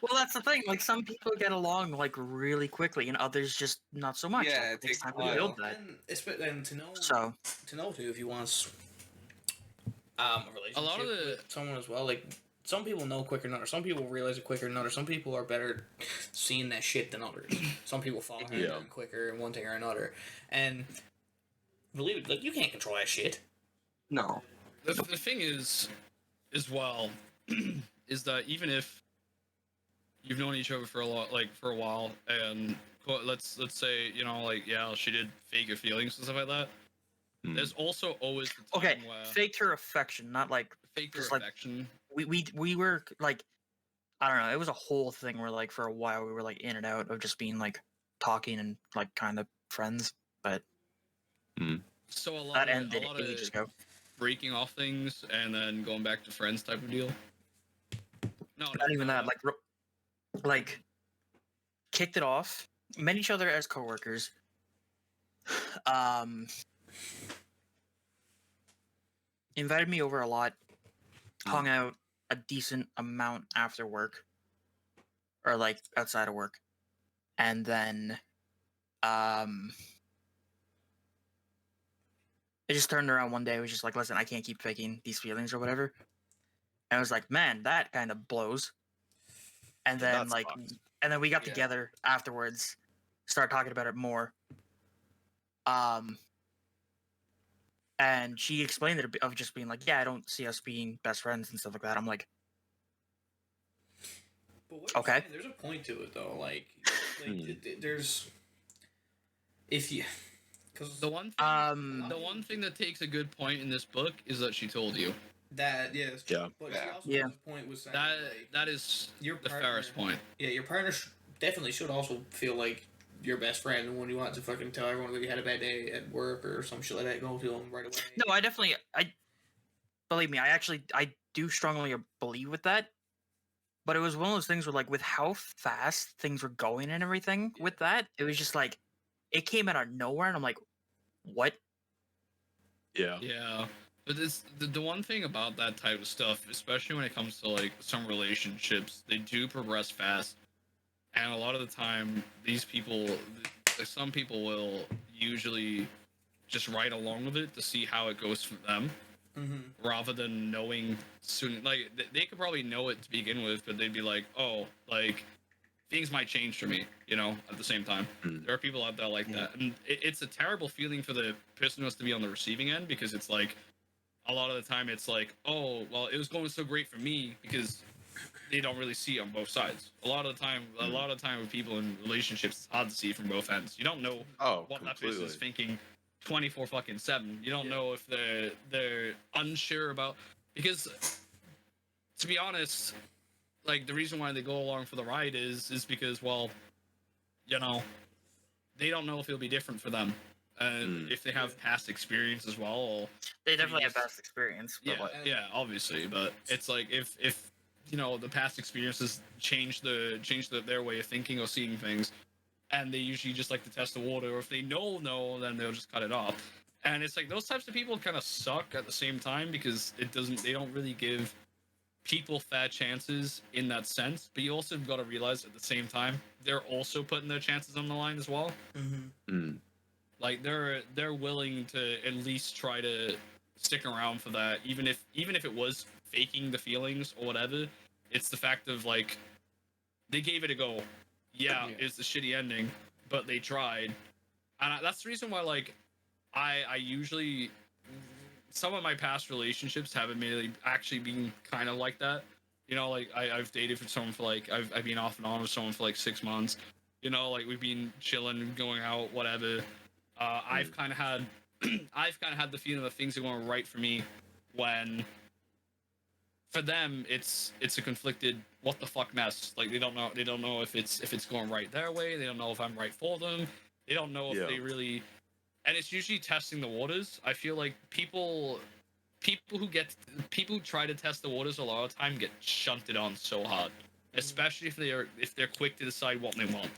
Well, that's the thing. Like some people get along like really quickly, and others just not so much. Yeah, Like, it it takes takes time a to build while. that. And to know So too if you want a relationship A lot of the- with someone as well. Like some people know quicker than others. Some people realize it quicker than others. Some people are better seeing that shit than others. Some people fall harder Yeah. and quicker in one thing or another. And believe it, like you can't control that shit. No. The thing is, as well, is that even if you've known each other for a while, and let's say like she did fake her feelings and stuff like that. Hmm. There's also always the time okay, where faked her affection, not like fake her just, like, affection. we were like, I don't know. It was a whole thing where like for a while we were like in and out of just being like talking and like kind of friends, but So a lot that of ended ages ago. breaking off things and then going back to friends type of deal. No, Not even that. Like kicked it off. Met each other as coworkers. Invited me over a lot. Hung out a decent amount after work, or like outside of work, and then it just turned around one day. It was just like, listen, I can't keep faking these feelings or whatever. And I was like, man, that kind of blows. And Yeah, then that's like, fucked. and then we got Yeah. together afterwards, started talking about it more. And she explained it of just being like, yeah, I don't see us being best friends and stuff like that. I'm like, But what you're Okay. saying, there's a point to it though. Like there's if you because The one thing that takes a good point in this book is that she told you. that yeah, that's true. Yeah. But Yeah. she also Yeah. his point was saying That like, that is your the partner, fairest point. Yeah, your partner definitely should also feel like your best friend, and when you want to fucking tell everyone that you had a bad day at work or some shit like that, go to them right away. no, I believe me, I do strongly believe with that. But it was one of those things where, like, with how fast things were going and everything with that, it was just like, it came out of nowhere, and I'm like, what? Yeah. Yeah. But the one thing about that type of stuff, especially when it comes to like some relationships, they do progress fast. And a lot of the time, some people will usually just ride along with it to see how it goes for them, rather than knowing soon. Like they could probably know it to begin with, but they'd be like, "Oh, like things might change for me," at the same time. Mm. There are people out there like that, and it's a terrible feeling for the person who has to be on the receiving end, because it's like a lot of the time it's like, "Oh, well, it was going so great for me," because they don't really see on both sides. A lot of the time with people in relationships, it's hard to see from both ends. You don't know Oh, what that completely. person is thinking 24/7. You don't know if they're unsure about, because to be honest, like the reason why they go along for the ride is because, well, they don't know if it'll be different for them. And if they have past experience as well, or They definitely have previous- past experience. But yeah, like, yeah, obviously, but it's like if the past experiences change their way of thinking or seeing things, and they usually just like to test the water, or if they know, then they'll just cut it off. And it's like those types of people kind of suck at the same time, because they don't really give people fair chances in that sense. But you also got to realize at the same time, they're also putting their chances on the line as well. Mm. Like they're willing to at least try to stick around for that, even if it was faking the feelings or whatever. It's the fact of like they gave it a go. Yeah, it's a shitty ending, but they tried, and that's the reason why like I usually some of my past relationships haven't really actually been kind of like that. You know, like I've dated for someone for like I've been off and on with someone for like 6 months. You know, like we've been chilling, going out, whatever. I've kind of had I've kind of had the feeling that things are going right for me when for them it's a conflicted what the fuck mess. Like they don't know if it's going right their way. They don't know if I'm right for them. They don't know if they really, and it's usually testing the waters. I feel like people who try to test the waters a lot of time get shunted on so hard, especially if they're quick to decide what they want.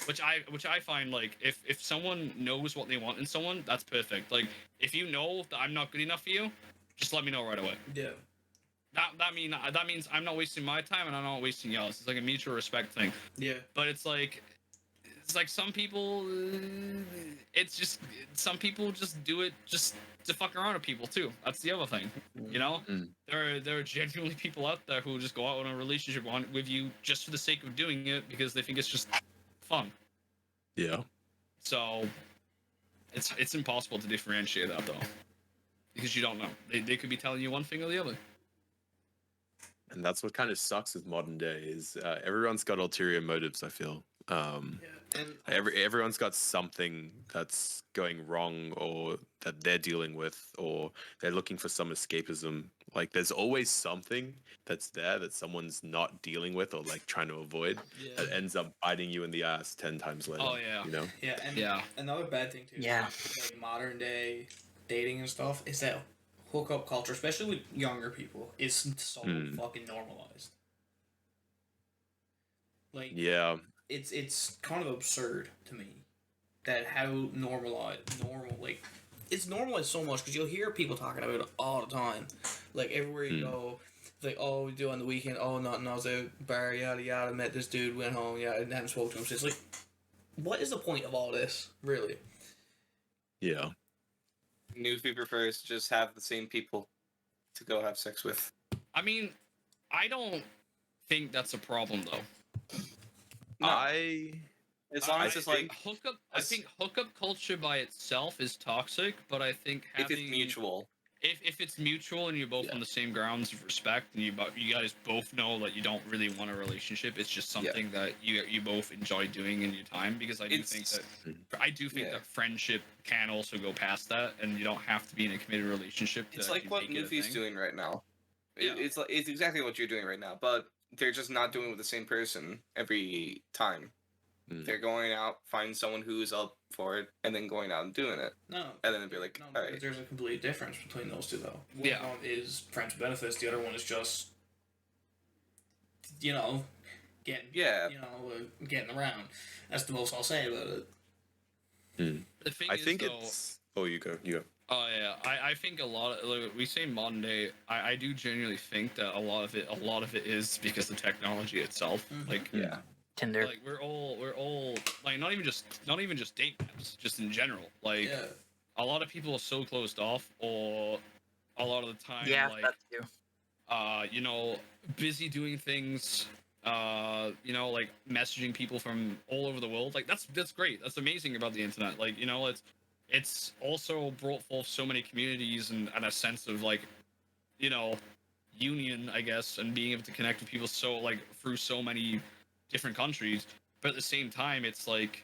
Which I find like if someone knows what they want in someone, that's perfect. Like if you know that I'm not good enough for you, just let me know right away. Yeah. That means I'm not wasting my time and I'm not wasting yours. It's like a mutual respect thing. Yeah. But it's like some people, it's just some people just do it just to fuck around with people too. That's the other thing, you know. There are genuinely people out there who just go out in a relationship with you just for the sake of doing it because they think it's just fun. Yeah. So it's impossible to differentiate that though, because you don't know. They could be telling you one thing or the other. And that's what kind of sucks with modern day is everyone's got ulterior motives. I feel And everyone's got something that's going wrong or that they're dealing with, or they're looking for some escapism. Like there's always something that's there that someone's not dealing with or like trying to avoid that ends up biting you in the ass 10 times later. Oh yeah. You know? Yeah, and another bad thing too. Yeah. Like modern day dating and stuff is that hookup culture, especially with younger people, is so fucking normalized. Like it's kind of absurd to me that how normal like it's normalized so much because you'll hear people talking about it all the time, like everywhere you go. It's like, oh, we do on the weekend. Oh, nothing. I was out bar, yada yada. Met this dude, went home. Yeah, I hadn't spoken to him. So it's like, what is the point of all this, really? Yeah. Newsfeed prefers to just have the same people to go have sex with. I mean, I don't think that's a problem though. No. As long as it's like hookup. I think hookup culture by itself is toxic, but I think if it's mutual. If it's mutual and you're both on the same grounds of respect and you guys both know that you don't really want a relationship, it's just something that you both enjoy doing in your time. Because I do think that friendship can also go past that, and you don't have to be in a committed relationship. It's like what Newfie's doing right now. It's exactly what you're doing right now, but they're just not doing it with the same person every time. They're going out, finding someone who's up for it, and then going out and doing it. No. And then it'd be like, all right. There's a complete difference between those two, though. One is friends with benefits. The other one is just, getting around. That's the most I'll say about it. The thing is, it's. Oh, you go. Oh yeah, I think a lot of like, we say modern day. I do genuinely think that a lot of it is because of technology itself. Like Tinder. Like we're all like not even just date apps, just in general. Like a lot of people are so closed off, or a lot of the time, that too. Busy doing things. Like messaging people from all over the world. Like that's great. That's amazing about the internet. Like it's also brought forth so many communities and a sense of like, union, I guess, and being able to connect with people so like through so many different countries. But at the same time, it's like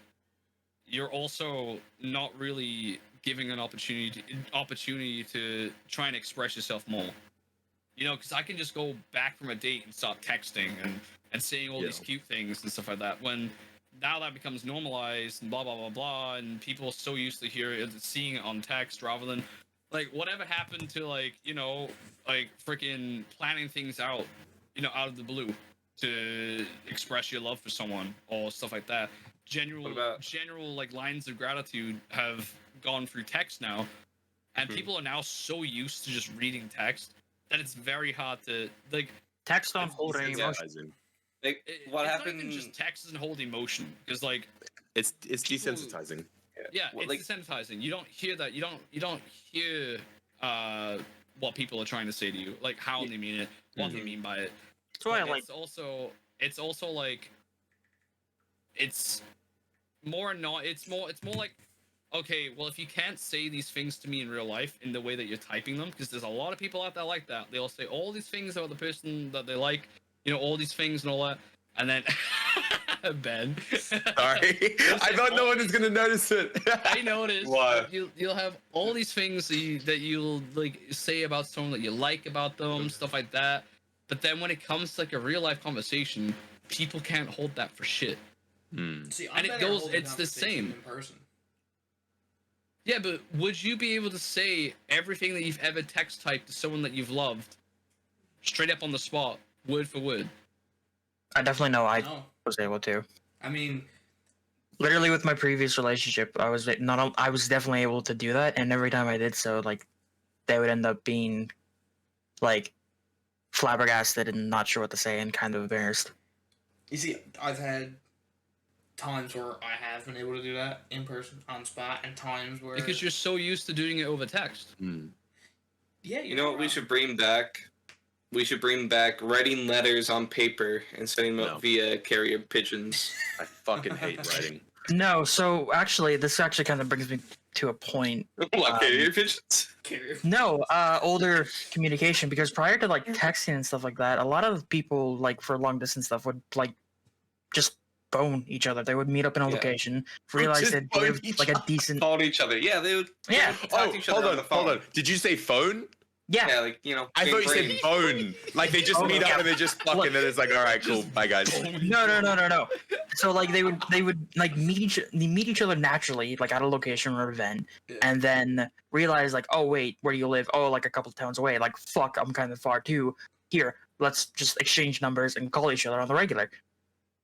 you're also not really giving an opportunity to try and express yourself more. Because I can just go back from a date and start texting and saying all these cute things and stuff like that. When now that becomes normalized and blah blah blah blah, and people are so used to seeing it on text rather than like whatever happened to like freaking planning things out, out of the blue to express your love for someone or stuff like that. General like lines of gratitude have gone through text now, and people are now so used to just reading text that it's very hard to like. Text don't hold any emotion. Like what happened? Not even just text doesn't hold emotion because like it's desensitizing. Yeah, it's desensitizing. You don't hear that. You don't hear what people are trying to say to you, like how they mean it, what they mean by it. That's why I like. It's also like it's more not. It's more like, okay, well, if you can't say these things to me in real life in the way that you're typing them, because there's a lot of people out there like that. They'll say all these things about the person that they like, all these things and all that, and then Ben. Sorry, I thought no one was gonna notice it. I noticed. What? You'll have all these things that you'll like say about someone that you like about them, stuff like that. But then when it comes to like a real life conversation, people can't hold that for shit. See, and it goes. It's the same. In person. Yeah, but would you be able to say everything that you've ever text typed to someone that you've loved, straight up on the spot, word for word? I definitely know I No. was able to. I mean, Literally with my previous relationship, I was definitely able to do that, and every time I did so, like, they would end up being like flabbergasted and not sure what to say and kind of embarrassed. you see, I've had times where I have been able to do that in person, on spot, and times where Because you're so used to doing it over text. yeah, You know what we should bring back? We should bring back writing letters on paper and sending them out via carrier pigeons. I fucking hate writing. No, so actually, this actually kind of brings me to a point. What, carrier pigeons? No, older communication, because prior to like texting and stuff like that, a lot of people like for long distance stuff would like just phone each other. They would meet up in a location, realize Just they'd phone live each like a decent. Called each other. Yeah, they would. Yeah. Talk to each other on the phone. hold on. Did you say phone? Yeah. Yeah, like I thought you said brain. phone. Like they just meet up and they just fuck, and then it's like, all right, cool, bye guys. No. So like they would like meet each other naturally, like at a location or event, and then realize like, oh wait, where do you live? Oh, like a couple of towns away. Like fuck, I'm kind of far too. Here, let's just exchange numbers and call each other on the regular.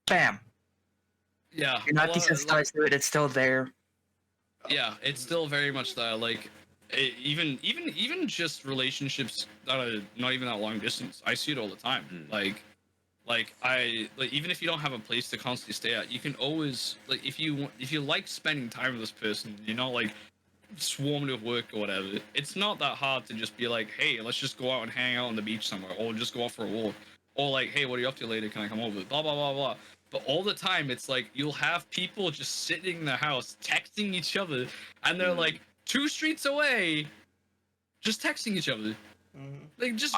Bam. Yeah. You're not desensitized to it. It's still there. Yeah, it's still very much that. Like, even just relationships that are not even that long distance, I see it all the time. Like even if you don't have a place to constantly stay at, you can always like if you like spending time with this person, you're not like swarmed with work or whatever. It's not that hard to just be like, hey, let's just go out and hang out on the beach somewhere, or just go out for a walk, or like, hey, what are you up to later? Can I come over? Blah blah blah blah. But all the time, it's like you'll have people just sitting in their house texting each other, and they're like 2 streets away, just texting each other. Like just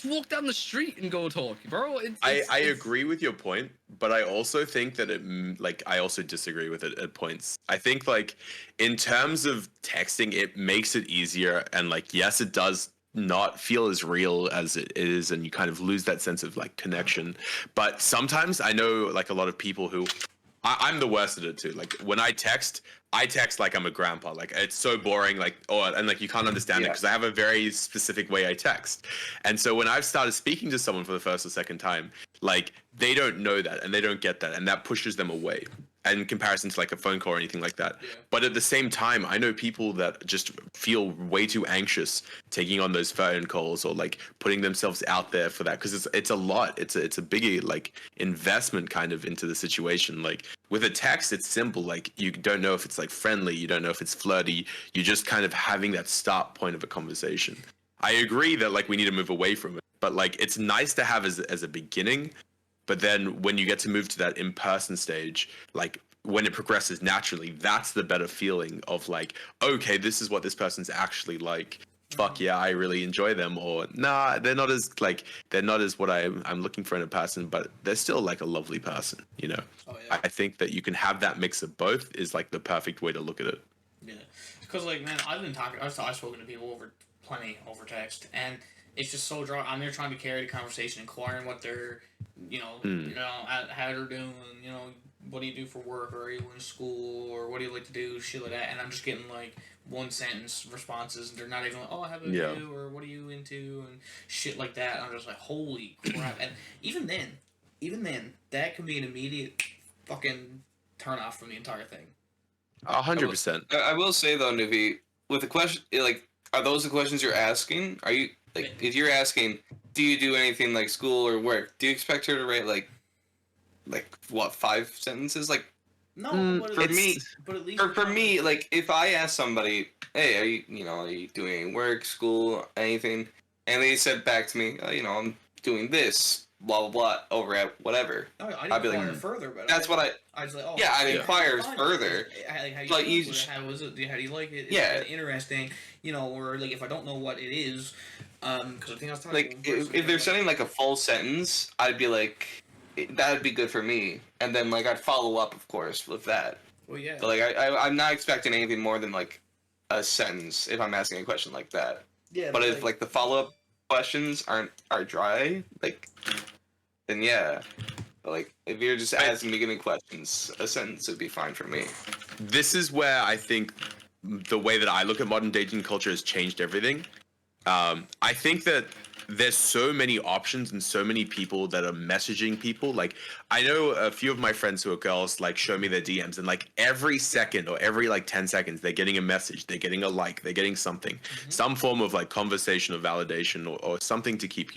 walk down the street and go talk, bro. I agree with your point, but I also think that I also disagree with it at points. I think like in terms of texting, it makes it easier, and like yes, it does not feel as real as it is, and you kind of lose that sense of like connection. But sometimes I know like a lot of people who I'm the worst at it too. Like when I text like I'm a grandpa. Like it's so boring. Like and like you can't understand it because I have a very specific way I text. And so when I've started speaking to someone for the first or second time, like they don't know that and they don't get that, and that pushes them away in comparison to like a phone call or anything like that. But at the same time, I know people that just feel way too anxious taking on those phone calls or like putting themselves out there for that, because it's a lot. It's a bigger like investment kind of into the situation. Like with a text, it's simple. Like you don't know if it's like friendly, you don't know if it's flirty. You're just kind of having that start point of a conversation. I agree that like we need to move away from it, but like it's nice to have as a beginning. But then when you get to move to that in-person stage, like when it progresses naturally, that's the better feeling of like, okay, this is what this person's actually like. Fuck yeah, I really enjoy them. Or nah, they're not as what I'm looking for in a person, but they're still like a lovely person, you know? Oh, yeah. I think that you can have that mix of both is like the perfect way to look at it. Yeah, because like man, I've spoken to people over text, and it's just so dry. I'm there trying to carry the conversation, inquiring what they're, how they're doing, what do you do for work, or are you in school, or what do you like to do, shit like that, and I'm just getting like one sentence responses, and they're not even like, oh, I have a view, or what are you into, and shit like that. And I'm just like, holy crap! And even then, that can be an immediate fucking turn off from the entire thing. 100%. I will say though, Nuvi, with the question, like, are those the questions you're asking? Are you like, if you're asking, do you do anything like school or work? Do you expect her to write like what, 5 sentences? Like, no, but for me, but at least for me, like if I ask somebody, hey, are you doing work, school, anything, and they said back to me, I'm doing this, blah blah blah, over at whatever. No, I I'd be didn't like, inquire further, but that's what I was like, oh, yeah, I'd yeah, inquire fine. further. Like, how you But feel you with it? How is it? How do you like it? Is Yeah. it interesting? Or like if I don't know what it is, because I think I was talking Like to one person, if they're sending like a full sentence, I'd be like, that would be good for me, and then like I'd follow up, of course, with that. well, yeah, But like I'm not expecting anything more than like a sentence if I'm asking a question like that. yeah, But if like the follow up questions are dry, like, then yeah. But like if you're just asking beginning questions, a sentence would be fine for me. This is where I think the way that I look at modern dating culture has changed everything. I think that there's so many options and so many people that are messaging people. Like, I know a few of my friends who are girls, like, show me their DMs, and like every second or every like 10 seconds, they're getting a message, they're getting a like, they're getting something, some form of like conversation or validation or something to keep,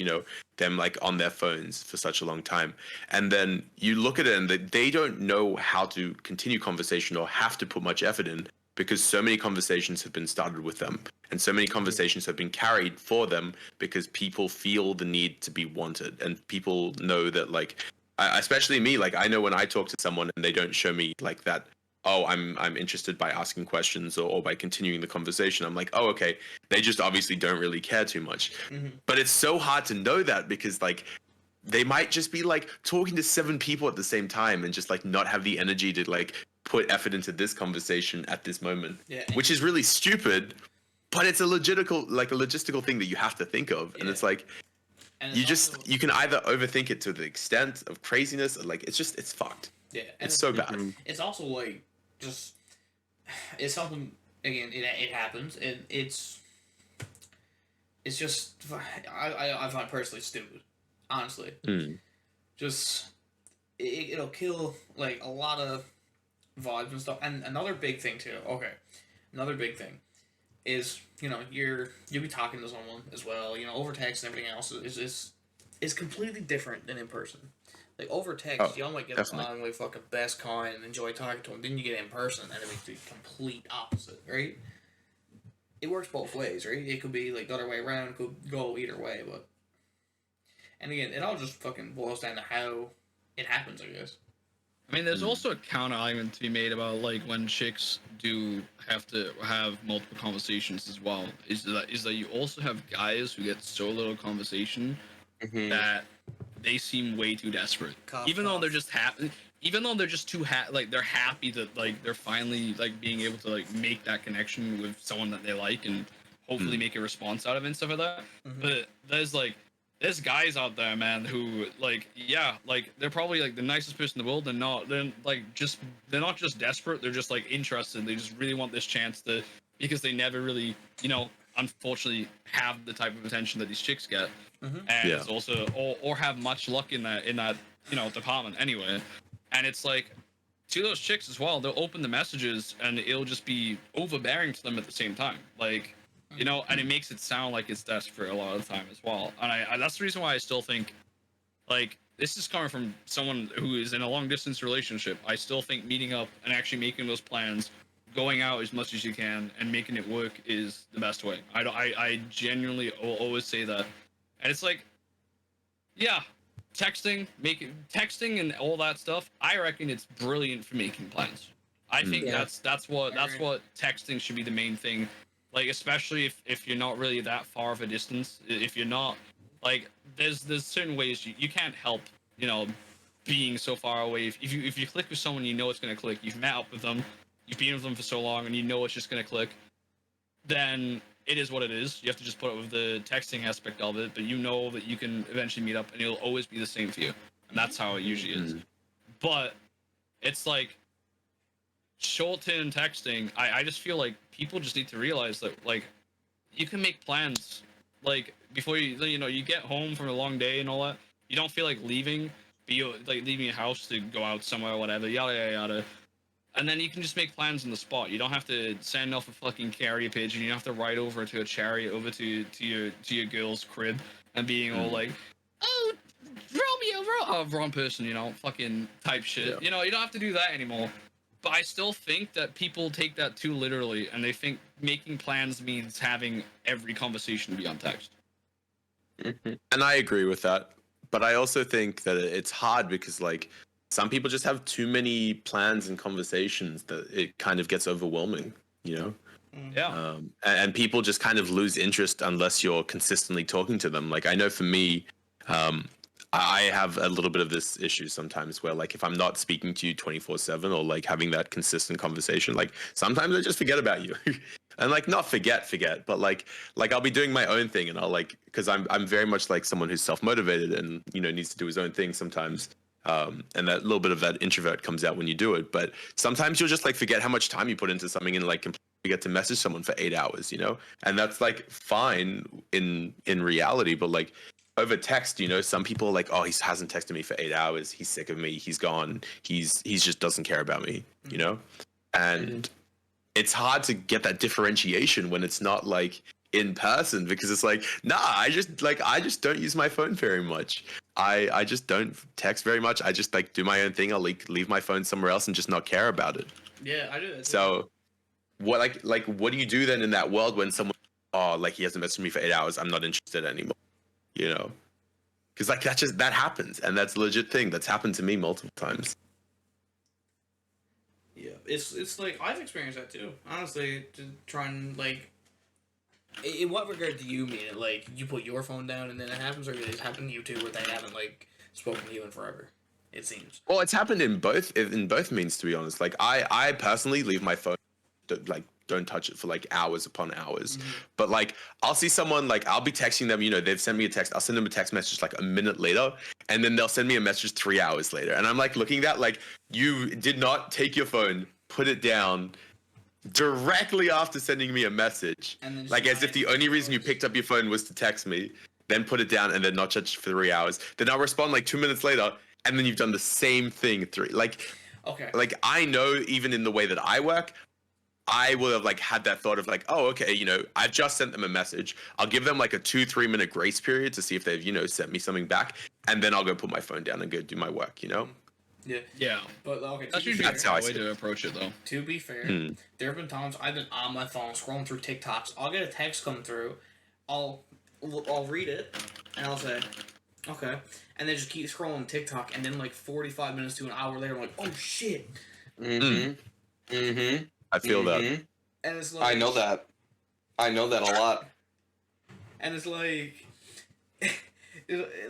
them like on their phones for such a long time. And then you look at it and they don't know how to continue conversation or have to put much effort in, because so many conversations have been started with them and so many conversations have been carried for them, because people feel the need to be wanted, and people know that, like, especially me, like, I know when I talk to someone and they don't show me like that, oh, I'm interested by asking questions or by continuing the conversation, I'm like, oh, okay, they just obviously don't really care too much. But it's so hard to know that, because like they might just be like talking to 7 people at the same time and just like not have the energy to like put effort into this conversation at this moment, which is really stupid, but it's a logistical thing that you have to think of. And it's like, and you can either overthink it to the extent of craziness, or like, it's fucked. Yeah. And it's so bad. It's also like, it's something, again, it happens, and it's just, I find personally stupid, honestly. Just, it'll kill like a lot of vibes and stuff. And another big thing too, is, you'll be talking to someone as well, over text and everything else is completely different than in person. Like, over text, y'all might get along with fucking best kind and enjoy talking to them. Then you get in person and it makes the complete opposite, right? It works both ways, right? It could be like the other way around, it could go either way, but... And again, it all just fucking boils down to how it happens, I guess. I mean, there's also a counter argument to be made about, like, when chicks do have to have multiple conversations as well. Is that you also have guys who get so little conversation that they seem way too desperate. Even though they're just happy, even though they're just too like they're happy that like they're finally like being able to like make that connection with someone that they like and hopefully make a response out of it and stuff like that. But there's guys out there, man, who like, yeah, like they're probably like the nicest person in the world. They're not just desperate. They're just like interested. They just really want this chance because they never really, unfortunately have the type of attention that these chicks get. And it's also, or have much luck in that, department anyway. And it's like, to those chicks as well, they'll open the messages and it'll just be overbearing to them at the same time. Like, and it makes it sound like it's desperate a lot of the time as well. And I that's the reason why I still think, like, this is coming from someone who is in a long distance relationship. I still think meeting up and actually making those plans, going out as much as you can and making it work is the best way. I genuinely will always say that. And it's like, yeah, texting and all that stuff, I reckon it's brilliant for making plans. I think that's what texting should be the main thing. Like, especially if you're not really that far of a distance, if you're not, like, there's certain ways you can't help, being so far away. If you click with someone, it's going to click. You've met up with them, you've been with them for so long, and it's just going to click, then it is what it is. You have to just put up with the texting aspect of it, but that you can eventually meet up, and it'll always be the same for you. And that's how it usually is. But it's like, short-term texting, I just feel like people just need to realize that, like, you can make plans, like, before you get home from a long day and all that. You don't feel like leaving your house to go out somewhere or whatever, yada yada yada. And then you can just make plans on the spot. You don't have to send off a fucking carrier pigeon. You don't have to ride over to a chariot over to your girl's crib and being all like, oh, Romeo, wrong person, fucking type shit. Yeah. You don't have to do that anymore. But I still think that people take that too literally, and they think making plans means having every conversation be on text. And I agree with that. But I also think that it's hard because, like, some people just have too many plans and conversations that it kind of gets overwhelming, you know? Yeah. And people just kind of lose interest unless you're consistently talking to them. Like, I know for me, I have a little bit of this issue sometimes where, like, if I'm not speaking to you 24/7 or like having that consistent conversation, like sometimes I just forget about you. And like not forget, but like I'll be doing my own thing and I'll like, because I'm very much like someone who's self-motivated and, you know, needs to do his own thing sometimes. And that little bit of that introvert comes out when you do it. But sometimes you'll just like forget how much time you put into something and like completely get to message someone for 8 hours, you know? And that's like fine in reality, but like over text, you know, some people are like, oh, he hasn't texted me for 8 hours. He's sick of me. He's gone. He's just doesn't care about me, you know? And it's hard to get that differentiation when it's not like in person, because it's like, nah, I just don't use my phone very much. I just don't text very much. I just like do my own thing. I'll like leave my phone somewhere else and just not care about it. Yeah, I do that too. So what what do you do then in that world when someone, oh, like he hasn't messaged me for 8 hours, I'm not interested anymore, you know? Because like that happens, and that's a legit thing that's happened to me multiple times. Yeah, it's like I've experienced that too. Honestly, to try and like, in what regard do you mean it? Like you put your phone down and then it happens, or it's happened to you too, where they haven't like spoken to you in forever? It seems. Well, it's happened in both means, to be honest. Like I personally leave my phone, like don't touch it for like hours upon hours. But like I'll see someone, like I'll be texting them, you know, they've sent me a text, I'll send them a text message like a minute later, and then they'll send me a message 3 hours later, and I'm like looking at that like, you did not take your phone, put it down directly after sending me a message, like as if the only reason you picked up your phone was to text me, then put it down and then not touch it for 3 hours. Then I'll respond like 2 minutes later, and then you've done the same thing like I know, even in the way that I work, I will have like had that thought of like, oh, okay, you know, I've just sent them a message. I'll give them like a 2-3 minute grace period to see if they've, you know, sent me something back, and then I'll go put my phone down and go do my work, you know? Yeah. But okay, That's usually That's how I the way see to approach it, though. to be fair, there have been times I've been on my phone scrolling through TikToks. I'll get a text come through, I'll read it, and I'll say, okay, and then just keep scrolling TikTok, and then like 45 minutes to an hour later, I'm like, oh shit. I feel that. And it's like, I know that a lot. And it's like,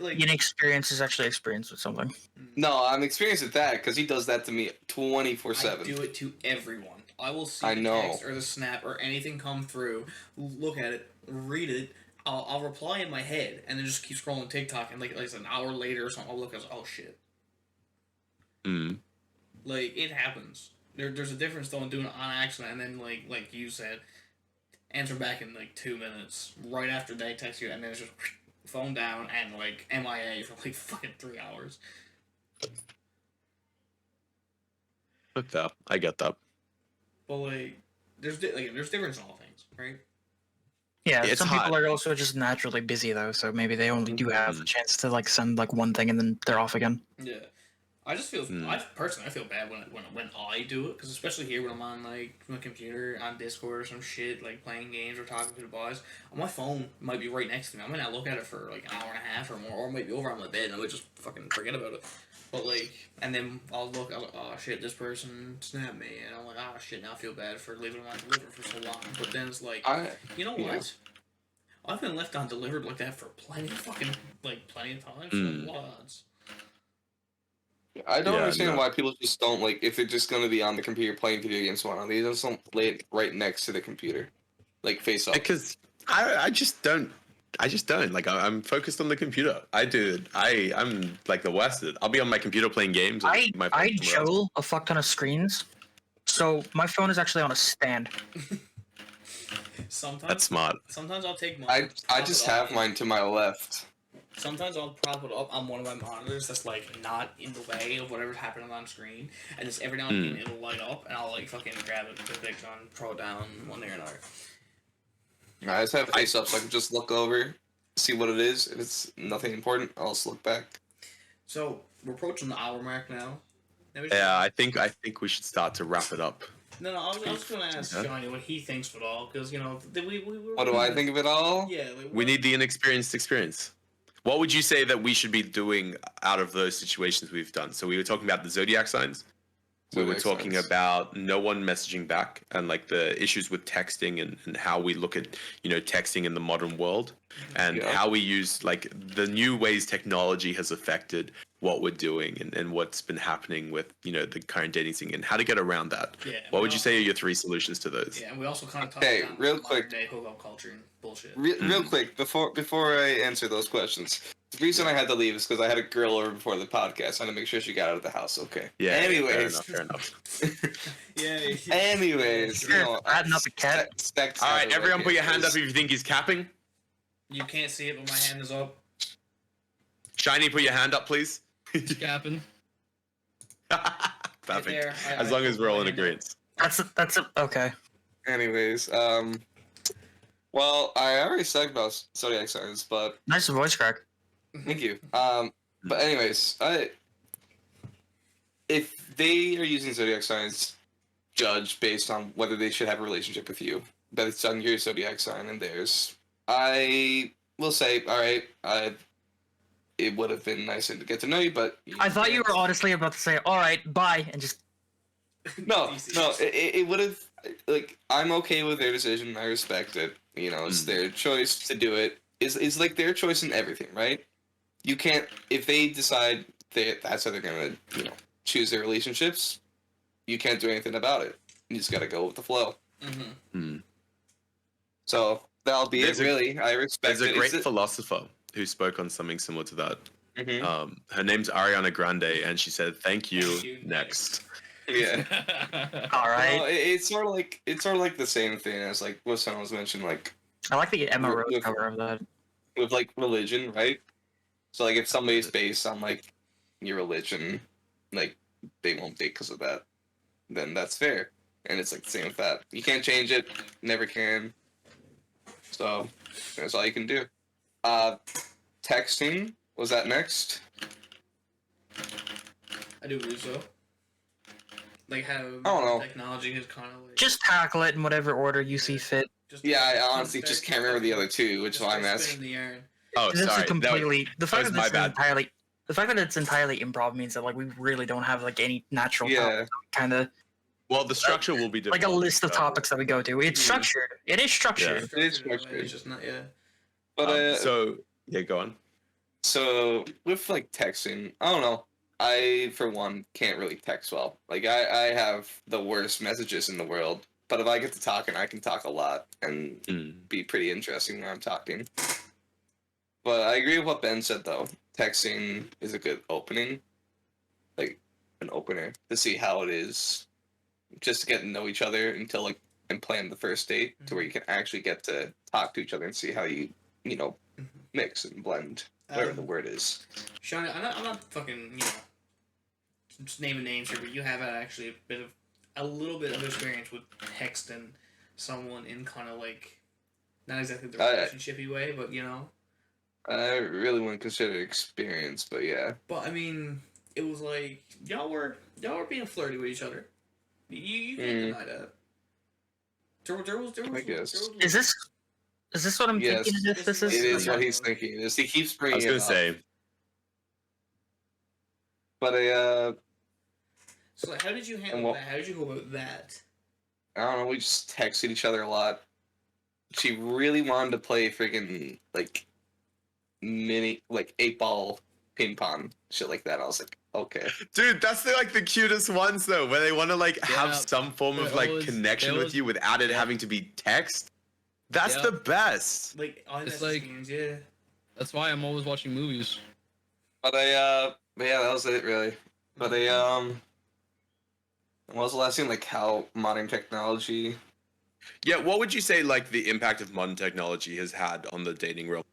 like Inexperience is actually experience with something. No, I'm experienced with that because he does that to me 24/7. I do it to everyone. I will see I the know. text or the snap or anything come through, look at it, read it. I'll reply in my head and then just keep scrolling TikTok, and like an hour later or something, I'll look and oh shit. Like it happens. There's a difference though in doing it on accident and then like you said, answer back in like 2 minutes right after they text you, and then it's just phone down and like MIA for like fucking 3 hours. Okay, I get that. But like there's difference in all things, right? Yeah, It's some hot. people are also just naturally busy though, so maybe they only do have a chance to like send like one thing and then they're off again. Yeah, I just feel I feel bad when I do it, because especially here when I'm on like my computer on Discord or some shit, like playing games or talking to the boys, my phone might be right next to me. I might not look at it for like an hour and a half or more, or maybe over on my bed and I might just fucking forget about it. But like, and then I'll look, oh shit, this person snapped me, and I'm like, oh shit, now I feel bad for leaving it on delivered for so long. But then it's like, you know what? I've been left on delivered like that for plenty of times. So what odds? I don't understand why people just don't, like, if they're just gonna be on the computer playing video games, why not? They just don't lay it right next to the computer, like face up. Because I just don't. Like I'm focused on the computer. I'm like the worst at it. I'll be on my computer playing games. I somewhere else. juggle a fuck ton of screens, so my phone is actually on a stand. Sometimes That's smart. Sometimes I'll take mine. I just have mine to my left. Sometimes I'll prop it up on one of my monitors that's like not in the way of whatever's happening on screen, and just every now and then it'll light up, and I'll like fucking grab it, put it on, throw it down, one way or another. I just have face up so I can just look over, see what it is. If it's nothing important, I'll just look back. So we're approaching the hour mark now. Yeah, I think we should start to wrap it up. No, I was going to ask Johnny what he thinks of it all, because, you know, we What do I think of it all? Yeah. We need the inexperienced experience. What would you say that we should be doing out of those situations we've done? So we were talking about the zodiac signs. We were talking about no one messaging back and like the issues with texting and how we look at, texting in the modern world and how we use like the new ways technology has affected what we're doing and what's been happening with, the current dating scene and how to get around that. Yeah. What would you say are your 3 solutions to those? Yeah, and we also kind of talked about real quick. modern-day hookup culture and bullshit. Real quick, before I answer those questions, the reason I had to leave is because I had a girl over before the podcast. I had to make sure she got out of the house. Okay. Yeah. Anyways. Fair enough. Yeah. Anyways, adding up a cat. All right, everyone, put your hand up if you think he's capping. You can't see it, but my hand is up. Shiny, put your hand up, please. Capping. Perfect. There, As long as we're all in agreement. That's okay. Anyways, well, I already talked about zodiac signs, but Nice voice crack. thank you. But anyways, if they are using zodiac signs, judge based on whether they should have a relationship with you, based on your zodiac sign and theirs. I will say, all right, it would have been nicer to get to know you, but I thought you were honestly about to say, "All right, bye," and just no. It would have like I'm okay with their decision. I respect it. It's their choice to do it. It's like their choice in everything, right? You can't if they decide that's how they're gonna choose their relationships. You can't do anything about it. You just gotta go with the flow. Mm-hmm. So that'll be it. Really, I respect. There's a great philosopher who spoke on something similar to that. Her name's Ariana Grande, and she said, "Thank you, next." Yeah. all right. Well, it's sort of like the same thing as like what someone was mentioned, like I like the Emma Rose cover of that. with like religion, right? So like if somebody's based on like your religion, like they won't date because of that, then that's fair. And it's like the same with that. You can't change it, never can. So that's all you can do. Texting was that next? I do believe so. Like how technology is kind of like Just tackle it in whatever order you see fit. Yeah, I honestly just can't remember the other two, which is why I'm asking. Oh, This sorry. is completely the fact was that my this is bad. entirely the fact that it's entirely improv means that like we really don't have like any natural kind of Well, the structure will be different. like a list of topics that we go to. It's structured. It is structured. It is structured. It's just not But so yeah, go on. So with like texting, I don't know. I for one can't really text well. Like I have the worst messages in the world. But if I get to talking, I can talk a lot and be pretty interesting when I'm talking. But I agree with what Ben said though. Texting is a good opening, like an opener to see how it is, just to get to know each other until like and plan the first date to where you can actually get to talk to each other and see how you mix and blend, whatever the word is. Sean, I'm not fucking just naming names here, but you have actually a little bit of experience with texting someone in kind of like not exactly the relationshipy way, but I really wouldn't consider it experience, but yeah. But I mean, it was like y'all were being flirty with each other. You can't deny that. There was I guess. Is this what I'm thinking? It is what he's thinking. He keeps bringing it up. I was gonna say. But So like, how did you handle that? How did you go about that? I don't know. We just texted each other a lot. She really wanted to play freaking like mini 8-ball ping pong shit like that. I was like, okay, dude, that's the cutest ones though, where they want to have some form of connection with you without it having to be text. That's the best. Like it's like games, yeah. That's why I'm always watching movies. But yeah, that was it really. But what was the last thing? Like how modern technology. Yeah, what would you say the impact of modern technology has had on the dating realm?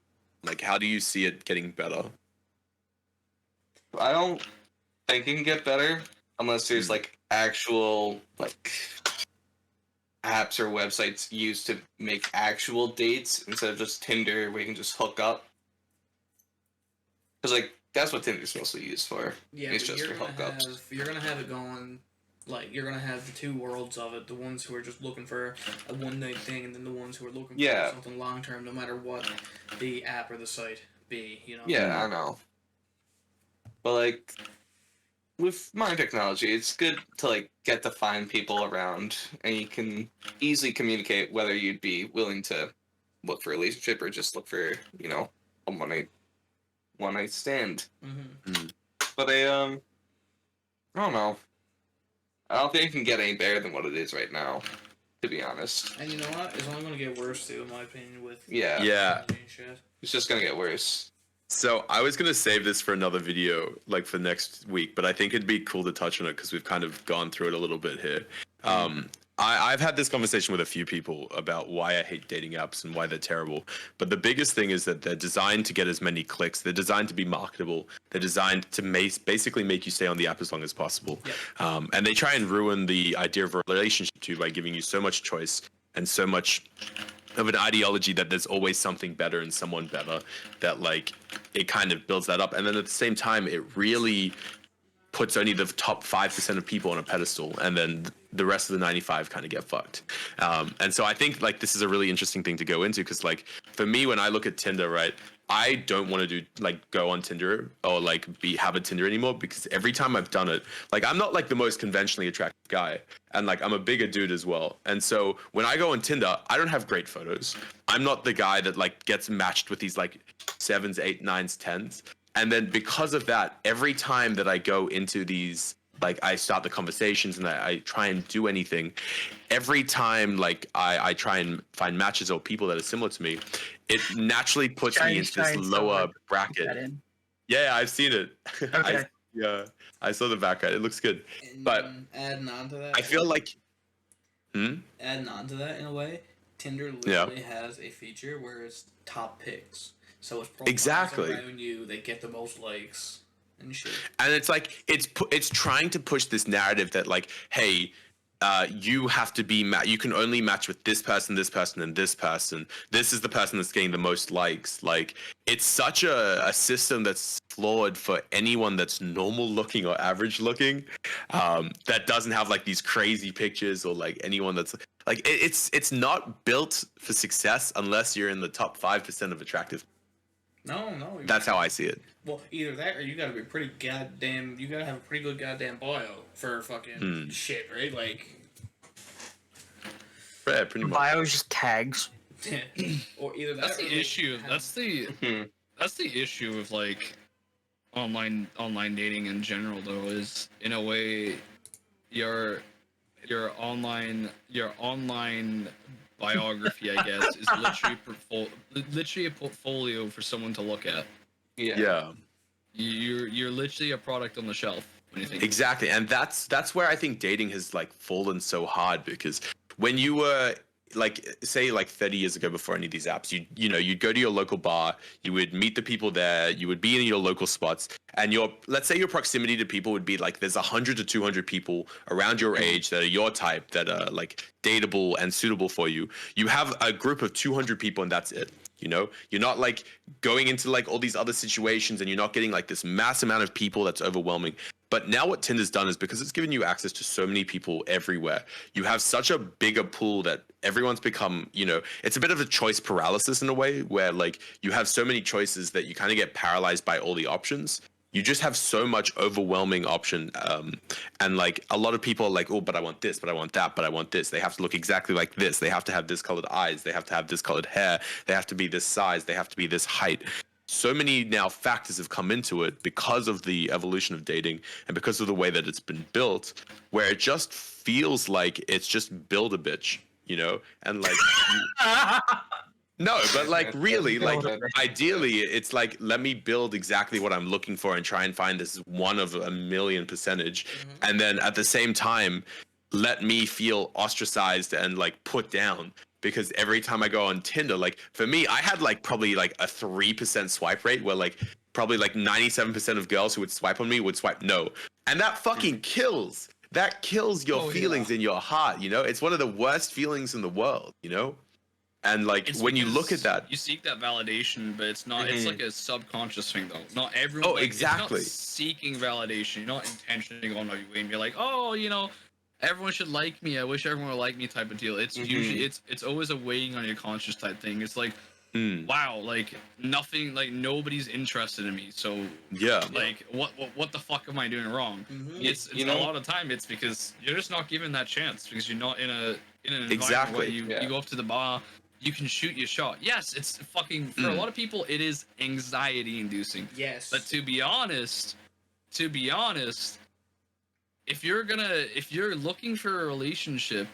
Like, how do you see it getting better? I don't think it can get better unless there's actual apps or websites used to make actual dates instead of just Tinder where you can just hook up. Because that's what Tinder's mostly used for. Yeah, it's just for hookups. You're gonna have it going. You're gonna have the two worlds of it: the ones who are just looking for a one-night thing, and then the ones who are looking for something long-term, no matter what the app or the site. be, you know. Yeah, I know. But like with modern technology, it's good to like get to find people around, and you can easily communicate whether you'd be willing to look for a relationship or just look for, you know, a one night stand. Mm-hmm. But I don't know. I don't think it can get any better than what it is right now, to be honest. And you know what? It's only going to get worse too, in my opinion. With Yeah. technology and shit. It's just gonna get worse. So I was gonna save this for another video, like for next week, but I think it'd be cool to touch on it because we've kind of gone through it a little bit here. I've had this conversation with a few people about why I hate dating apps and why they're terrible. But the biggest thing is that they're designed to get as many clicks. They're designed to be marketable. They're designed to basically make you stay on the app as long as possible. Yep. And they try and ruin the idea of a relationship too by giving you so much choice and so much of an ideology that there's always something better and someone better, that like it kind of builds that up. And then at the same time, it really puts only the top 5% of people on a pedestal, and then the rest of the 95 kind of get fucked. And so I think like this is a really interesting thing to go into, because like for me, when I look at Tinder, right, I don't want to go on Tinder or like have a Tinder anymore, because every time I've done it, like I'm not like the most conventionally attractive guy, and like I'm a bigger dude as well. And so when I go on Tinder, I don't have great photos. I'm not the guy that like gets matched with these like 7s, 8, 9s, 10s. And then because of that, every time that I go into these, like I start the conversations and I try and do anything, every time like I try and find matches or people that are similar to me, it naturally puts me into this lower bracket. Yeah, I've seen it. Okay. I saw the background. It looks good. And But adding on to that, I feel like adding on to that in a way, Tinder literally has a feature where it's top picks. So it's exactly around you, they get the most likes and shit. And it's like it's trying to push this narrative that like, hey, you have to be you can only match with this person, and this person. This is the person that's getting the most likes. Like it's such a system that's flawed for anyone that's normal looking or average looking, that doesn't have like these crazy pictures, or like anyone that's like it's not built for success unless you're in the top 5% of attractive. No. That's how I see it. Well, either that or you gotta be pretty goddamn. You gotta have a pretty good goddamn bio for fucking shit, right? Like. Yeah, pretty much. Bio is just tags. Or either that. That's the issue. That's the issue with like online dating in general, though. Is in a way, your online biography, I guess, is literally a portfolio for someone to look at. Yeah. You're literally a product on the shelf when you think. Exactly, and that's where I think dating has like fallen so hard, because when you were like, say like 30 years ago, before any of these apps, you'd go to your local bar, you would meet the people there, you would be in your local spots, and let's say your proximity to people would be like there's 100 to 200 people around your age that are your type, that are like dateable and suitable for you. You have a group of 200 people and that's it. You're not like going into like all these other situations, and you're not getting like this mass amount of people that's overwhelming. But now what Tinder's done is, because it's given you access to so many people everywhere, you have such a bigger pool that everyone's become, it's a bit of a choice paralysis in a way, where like you have so many choices that you kind of get paralyzed by all the options. You just have so much overwhelming option. And like a lot of people are like, oh, but I want this, but I want that, but I want this. They have to look exactly like this. They have to have this colored eyes. They have to have this colored hair. They have to be this size. They have to be this height. So many now factors have come into it because of the evolution of dating and because of the way that it's been built, where it just feels like it's just build a bitch, and like no, but like really, like ideally it's like, let me build exactly what I'm looking for and try and find this one of a million percentage. And then at the same time, let me feel ostracized and like put down. Because every time I go on Tinder, like for me, I had like probably like a 3% swipe rate, where like probably like 97% of girls who would swipe on me would swipe no. And that fucking kills. That kills your feelings in your heart, It's one of the worst feelings in the world, And like It's when you because look at that, you seek that validation, but it's not. It's like a subconscious thing, though. Not everyone. Oh, like, exactly. It's not seeking validation. You're not intentionally going out your way and you're like, oh, everyone should like me. I wish everyone would like me, type of deal. It's usually it's always a weighing on your conscience type thing. It's like, wow, like nothing, like nobody's interested in me. So Yeah. like what the fuck am I doing wrong? It's a lot of time it's because you're just not given that chance because you're not in an environment where you go up to the bar, you can shoot your shot. Yes, it's fucking for a lot of people it is anxiety inducing. Yes. But to be honest, if you're looking for a relationship,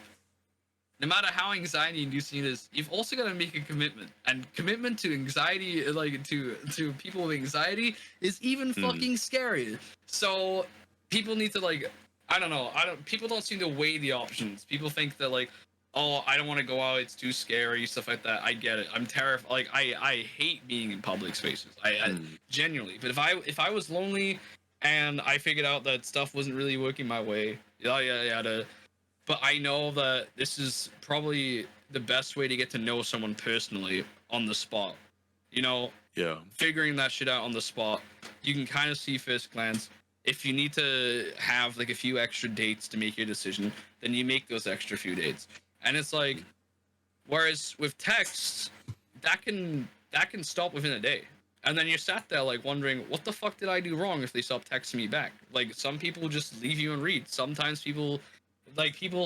no matter how anxiety inducing it is, you've also got to make a commitment. And commitment to anxiety, like to people with anxiety, is even fucking scary. So people need to like, I don't know, people don't seem to weigh the options. People think that like, oh, I don't want to go out, it's too scary, stuff like that. I get it. I'm terrified. Like I hate being in public spaces. I genuinely. But if I was lonely and I figured out that stuff wasn't really working my way, but I know that this is probably the best way to get to know someone personally on the spot. You know, figuring that shit out on the spot, you can kind of see first glance. If you need to have like a few extra dates to make your decision, then you make those extra few dates. And it's like, whereas with texts, that can stop within a day. And then you're sat there like wondering, what the fuck did I do wrong if they stopped texting me back? Like some people just leave you and read. Sometimes people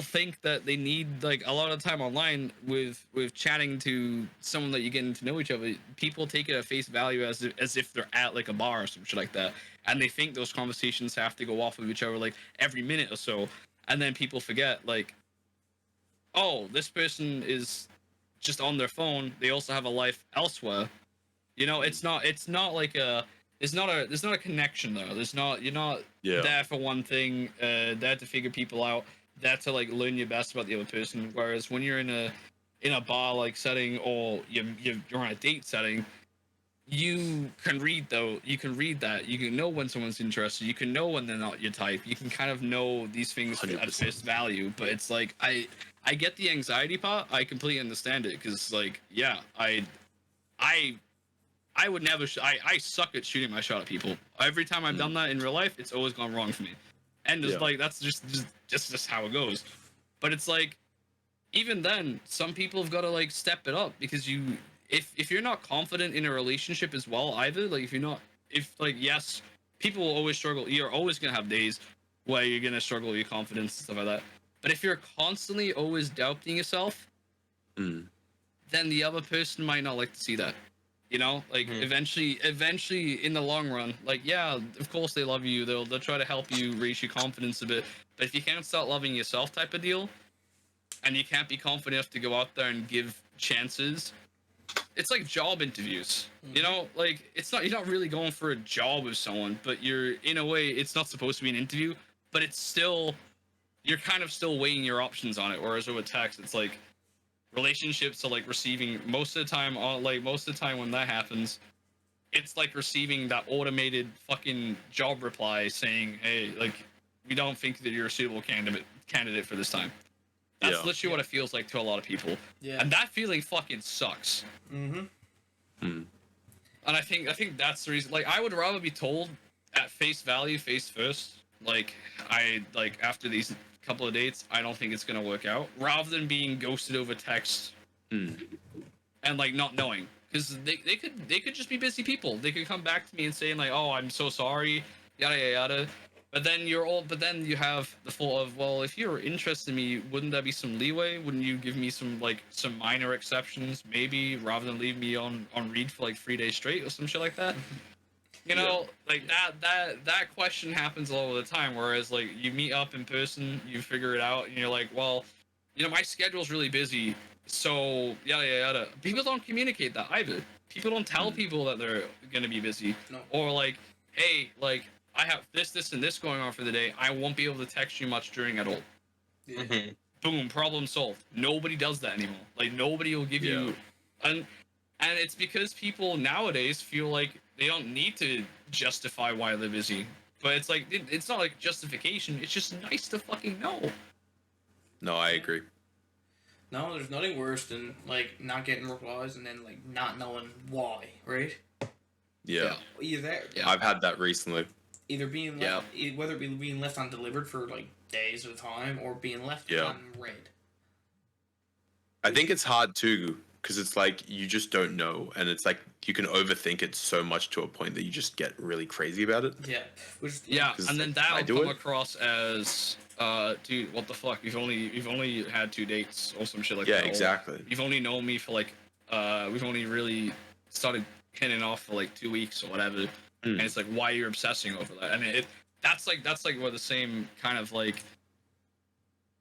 think that they need like a lot of time online with chatting to someone that you're getting to know each other. People take it at face value as if they're at like a bar or some shit like that, and they think those conversations have to go off of each other like every minute or so, and then people forget like, oh, this person is just on their phone. They also have a life elsewhere. You know, it's not like there's not a connection there. You're not there for one thing, there to figure people out, there to like learn your best about the other person. Whereas when you're in a bar like setting or you're on a date setting, you can read that. You can know when someone's interested. You can know when they're not your type. You can kind of know these things 100%. At face value. But it's like I get the anxiety part. I completely understand it because like I would never. I suck at shooting my shot at people. Every time I've done that in real life, it's always gone wrong for me. And it's like that's just how it goes. But it's like, even then, some people have got to like step it up because if you're not confident in a relationship as well either, like yes, people will always struggle. You're always gonna have days where you're gonna struggle with your confidence and stuff like that. But if you're constantly always doubting yourself, then the other person might not like to see that. You know, like eventually in the long run, like, yeah, of course they love you. They'll try to help you raise your confidence a bit. But if you can't start loving yourself type of deal, and you can't be confident enough to go out there and give chances, it's like job interviews. You know, like you're not really going for a job with someone, but you're in a way, it's not supposed to be an interview, but it's still, you're kind of still weighing your options on it. Whereas with text, it's like, relationships are like receiving most of the time when that happens, it's like receiving that automated fucking job reply saying, hey, like, we don't think that you're a suitable candidate for this time. That's literally what it feels like to a lot of people. And that feeling fucking sucks. And I think that's the reason, like, I would rather be told at face value, face first, like, after these couple of dates, I don't think it's gonna work out, rather than being ghosted over text and like not knowing, because they could just be busy people. They could come back to me and saying like, oh, I'm so sorry, yada yada yada. But then you have the thought of, well, if you're interested in me, wouldn't there be some leeway? Wouldn't you give me some minor exceptions, maybe, rather than leave me on read for like 3 days straight or some shit like that? You know, like that question happens all the time. Whereas like you meet up in person, you figure it out, and you're like, well, you know, my schedule's really busy, so yada yada. People don't communicate that either. People don't tell people that they're gonna be busy, or like, hey, like, I have this and this going on for the day. I won't be able to text you much during at all. Boom, problem solved. Nobody does that anymore. Like, nobody will give you, and it's because people nowadays feel like they don't need to justify why they're busy. But it's like, it's not like justification. It's just nice to fucking know. No, I agree. No, there's nothing worse than like not getting replies and then like not knowing why, right? Yeah. Either that. Yeah. I've had that recently. Either being left, whether it be being left undelivered for like days at a time or being left unread. I think it's hard too, because it's like you just don't know, and it's like you can overthink it so much to a point that you just get really crazy about it. Yeah. Yeah, 'Cause and then I that'll do come it. across as, dude, what the fuck? You've only had 2 dates or some shit like Yeah, that. Or exactly. you've only known me for like, we've only really started hitting off for like 2 weeks or whatever. And it's like, why you're obsessing over that? I mean, that's like where the same kind of like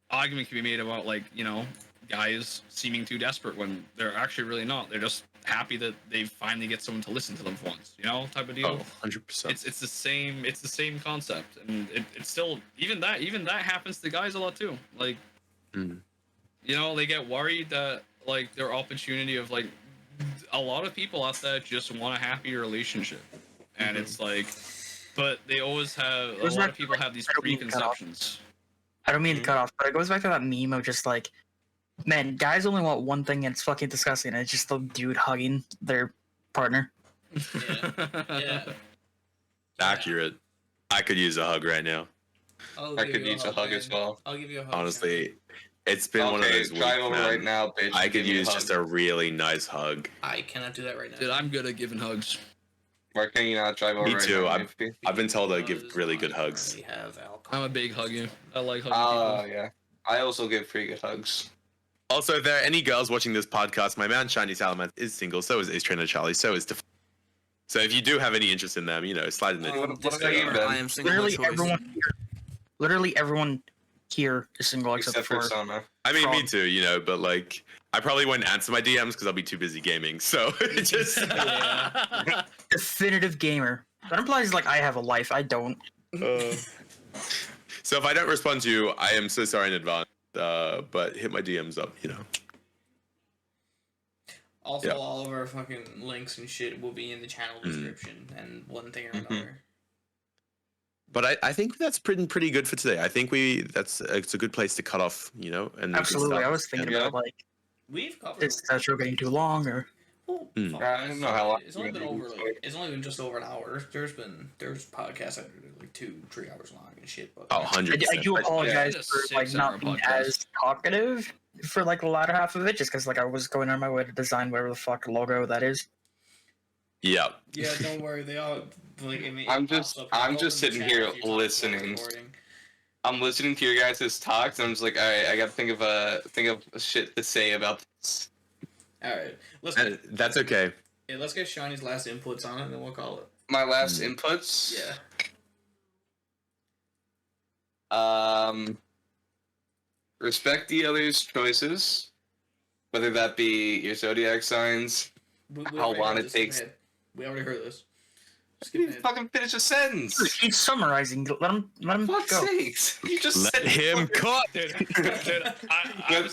argument can be made about, like, you know, guys seeming too desperate when they're actually really not. They're just happy that they finally get someone to listen to them for once, you know, type of deal. Oh, 100%. It's the same concept, and it's still even that happens to guys a lot too. Like, you know, they get worried that like their opportunity of like a lot of people out there just want a happy relationship, and it's like, but they always have a lot of people have these preconceptions. I don't mean to cut off, but it goes back to that meme of just like, man, guys only want one thing, and it's fucking disgusting. And it's just the dude hugging their partner. Yeah. Accurate. I could use a hug right now. I could use a hug as well. I'll give you a hug. Honestly, it's been one of those weeks, drive over man. right now, bitch. I and could give me use hug. just a really nice hug. I cannot do that right now. Dude, I'm good at giving hugs. Why can you not drive over Me right too. now? I've been told I give really good hugs. We have alcohol. I'm a big hugger. I like hugging Oh, people. yeah. I also give pretty good hugs. Also, if there are any girls watching this podcast, my man Shiny Salaman is single. So is Ace Trainer Charlie. So is So if you do have any interest in them, you know, slide in the What about you, Ben? I am single. Literally everyone here is single except for Summer. I mean, me too, you know, but like, I probably won't answer my DMs because I'll be too busy gaming. So it just. definitive gamer. That implies like I have a life. I don't. So if I don't respond to you, I am so sorry in advance. But hit my DMs up, you know. Also, Yeah. all of our fucking links and shit will be in the channel description and one thing or another. But I think that's pretty good for today. I think it's a good place to cut off, you know. And we can Absolutely. stop. I was thinking about like, We've covered. is that show getting too long or? Well, fuck, I don't know how long it's only been we're over gonna like it's only been just over an hour. There's podcasts that are like 2-3 hours long and shit. But Oh, 100%. I do apologize Yeah. for like 6-hour not being podcast. as talkative for like the latter half of it, just because like I was going on my way to design whatever the fuck logo that is. Yeah. yeah, don't worry. They all like. I mean, I'm it pops just- up I'm all just in the sitting chat here if you talk about listening. recording. I'm listening to your guys' talks, and I'm just like, all right, I gotta think of shit to say about this. All right, And that's okay. let's get Shiny's last inputs on it, and then we'll call it. My last inputs. Yeah. Respect the other's choices, whether that be your zodiac signs. We How already long heard it this, skip takes- ahead. We already heard this. Skip You ahead. fucking finish a sentence. Dude, he's summarizing. Let him Fuck's go. sakes! You just Let said him cut. Dude, I'm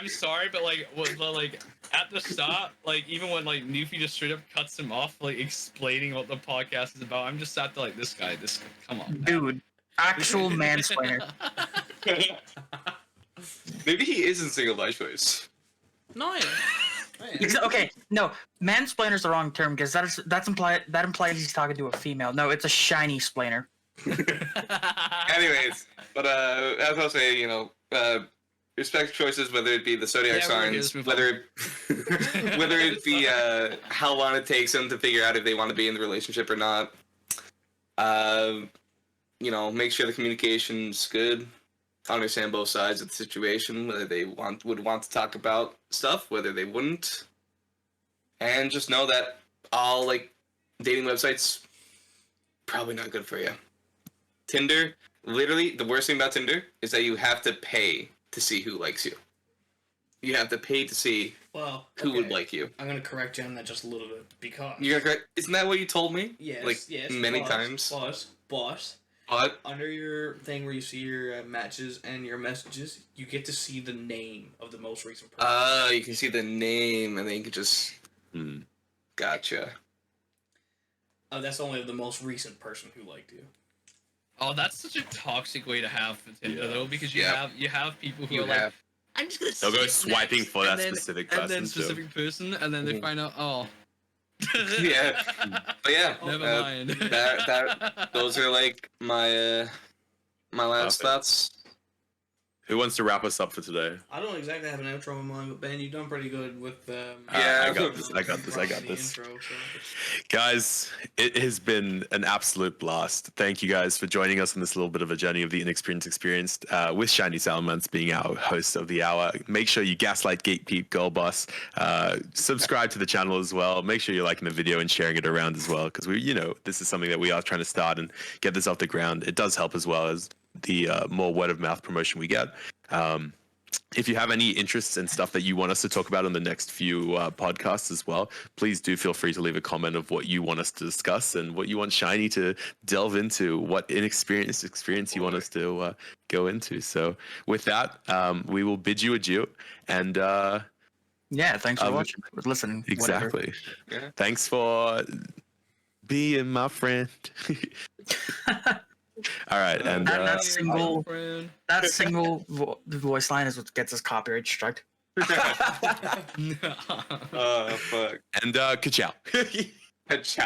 sorry, but like at the start, like even when like Newfie just straight up cuts him off, like explaining what the podcast is about, I'm just sat there like, this guy, come on, man. Dude, actual mansplainer. Maybe he isn't single by choice. No, yeah. Okay, no, mansplainer's the wrong term because that implies he's talking to a female. No, it's a shiny splainer. Anyways, but as I'll say, you know, respect choices, whether it be the zodiac Yeah, we're signs, good, whether it be how long it takes them to figure out if they want to be in the relationship or not. You know, make sure the communication's good. Understand both sides of the situation, whether they would want to talk about stuff, whether they wouldn't, and just know that all like dating websites probably not good for you. Tinder, literally, the worst thing about Tinder is that you have to pay to see who likes you. You have to pay to see who would like you. I'm gonna correct you on that just a little bit because You're correct. Isn't that what you told me? yes, like yes, many times. But But under your thing where you see your matches and your messages, you get to see the name of the most recent person. you can see the name, and then you can just. Gotcha. That's only the most recent person who liked you. Oh, that's such a toxic way to have for Tinder though, because you have people who You are like, have. I'm just gonna. They'll go skip swiping next, for that and then- specific and person, then too. specific person, and then they find out, oh. Yeah. But yeah, Never mind. those are like my my last Perfect. thoughts. Who wants to wrap us up for today? I don't exactly have an outro in mind, but Ben, you've done pretty good with. Yeah, I got this. Intro, so. Guys, it has been an absolute blast. Thank you guys for joining us on this little bit of a journey of the Inexperienced Experienced with Shiny Salamence being our host of the hour. Make sure you gaslight gatekeep girl boss. Subscribe to the channel as well. Make sure you're liking the video and sharing it around as well, because this is something that we are trying to start and get this off the ground. It does help as well as the more word of mouth promotion we get. If you have any interests and stuff that you want us to talk about on the next few podcasts as well, please do feel free to leave a comment of what you want us to discuss and what you want Shiny to delve into, what inexperienced experience you want us to go into. So with that, we will bid you adieu. And thanks for watching, listening. Exactly. Yeah. Thanks for being my friend. All right, and that single voice line is what gets us copyright struck. Fuck. And ka-chow. Ka-chow.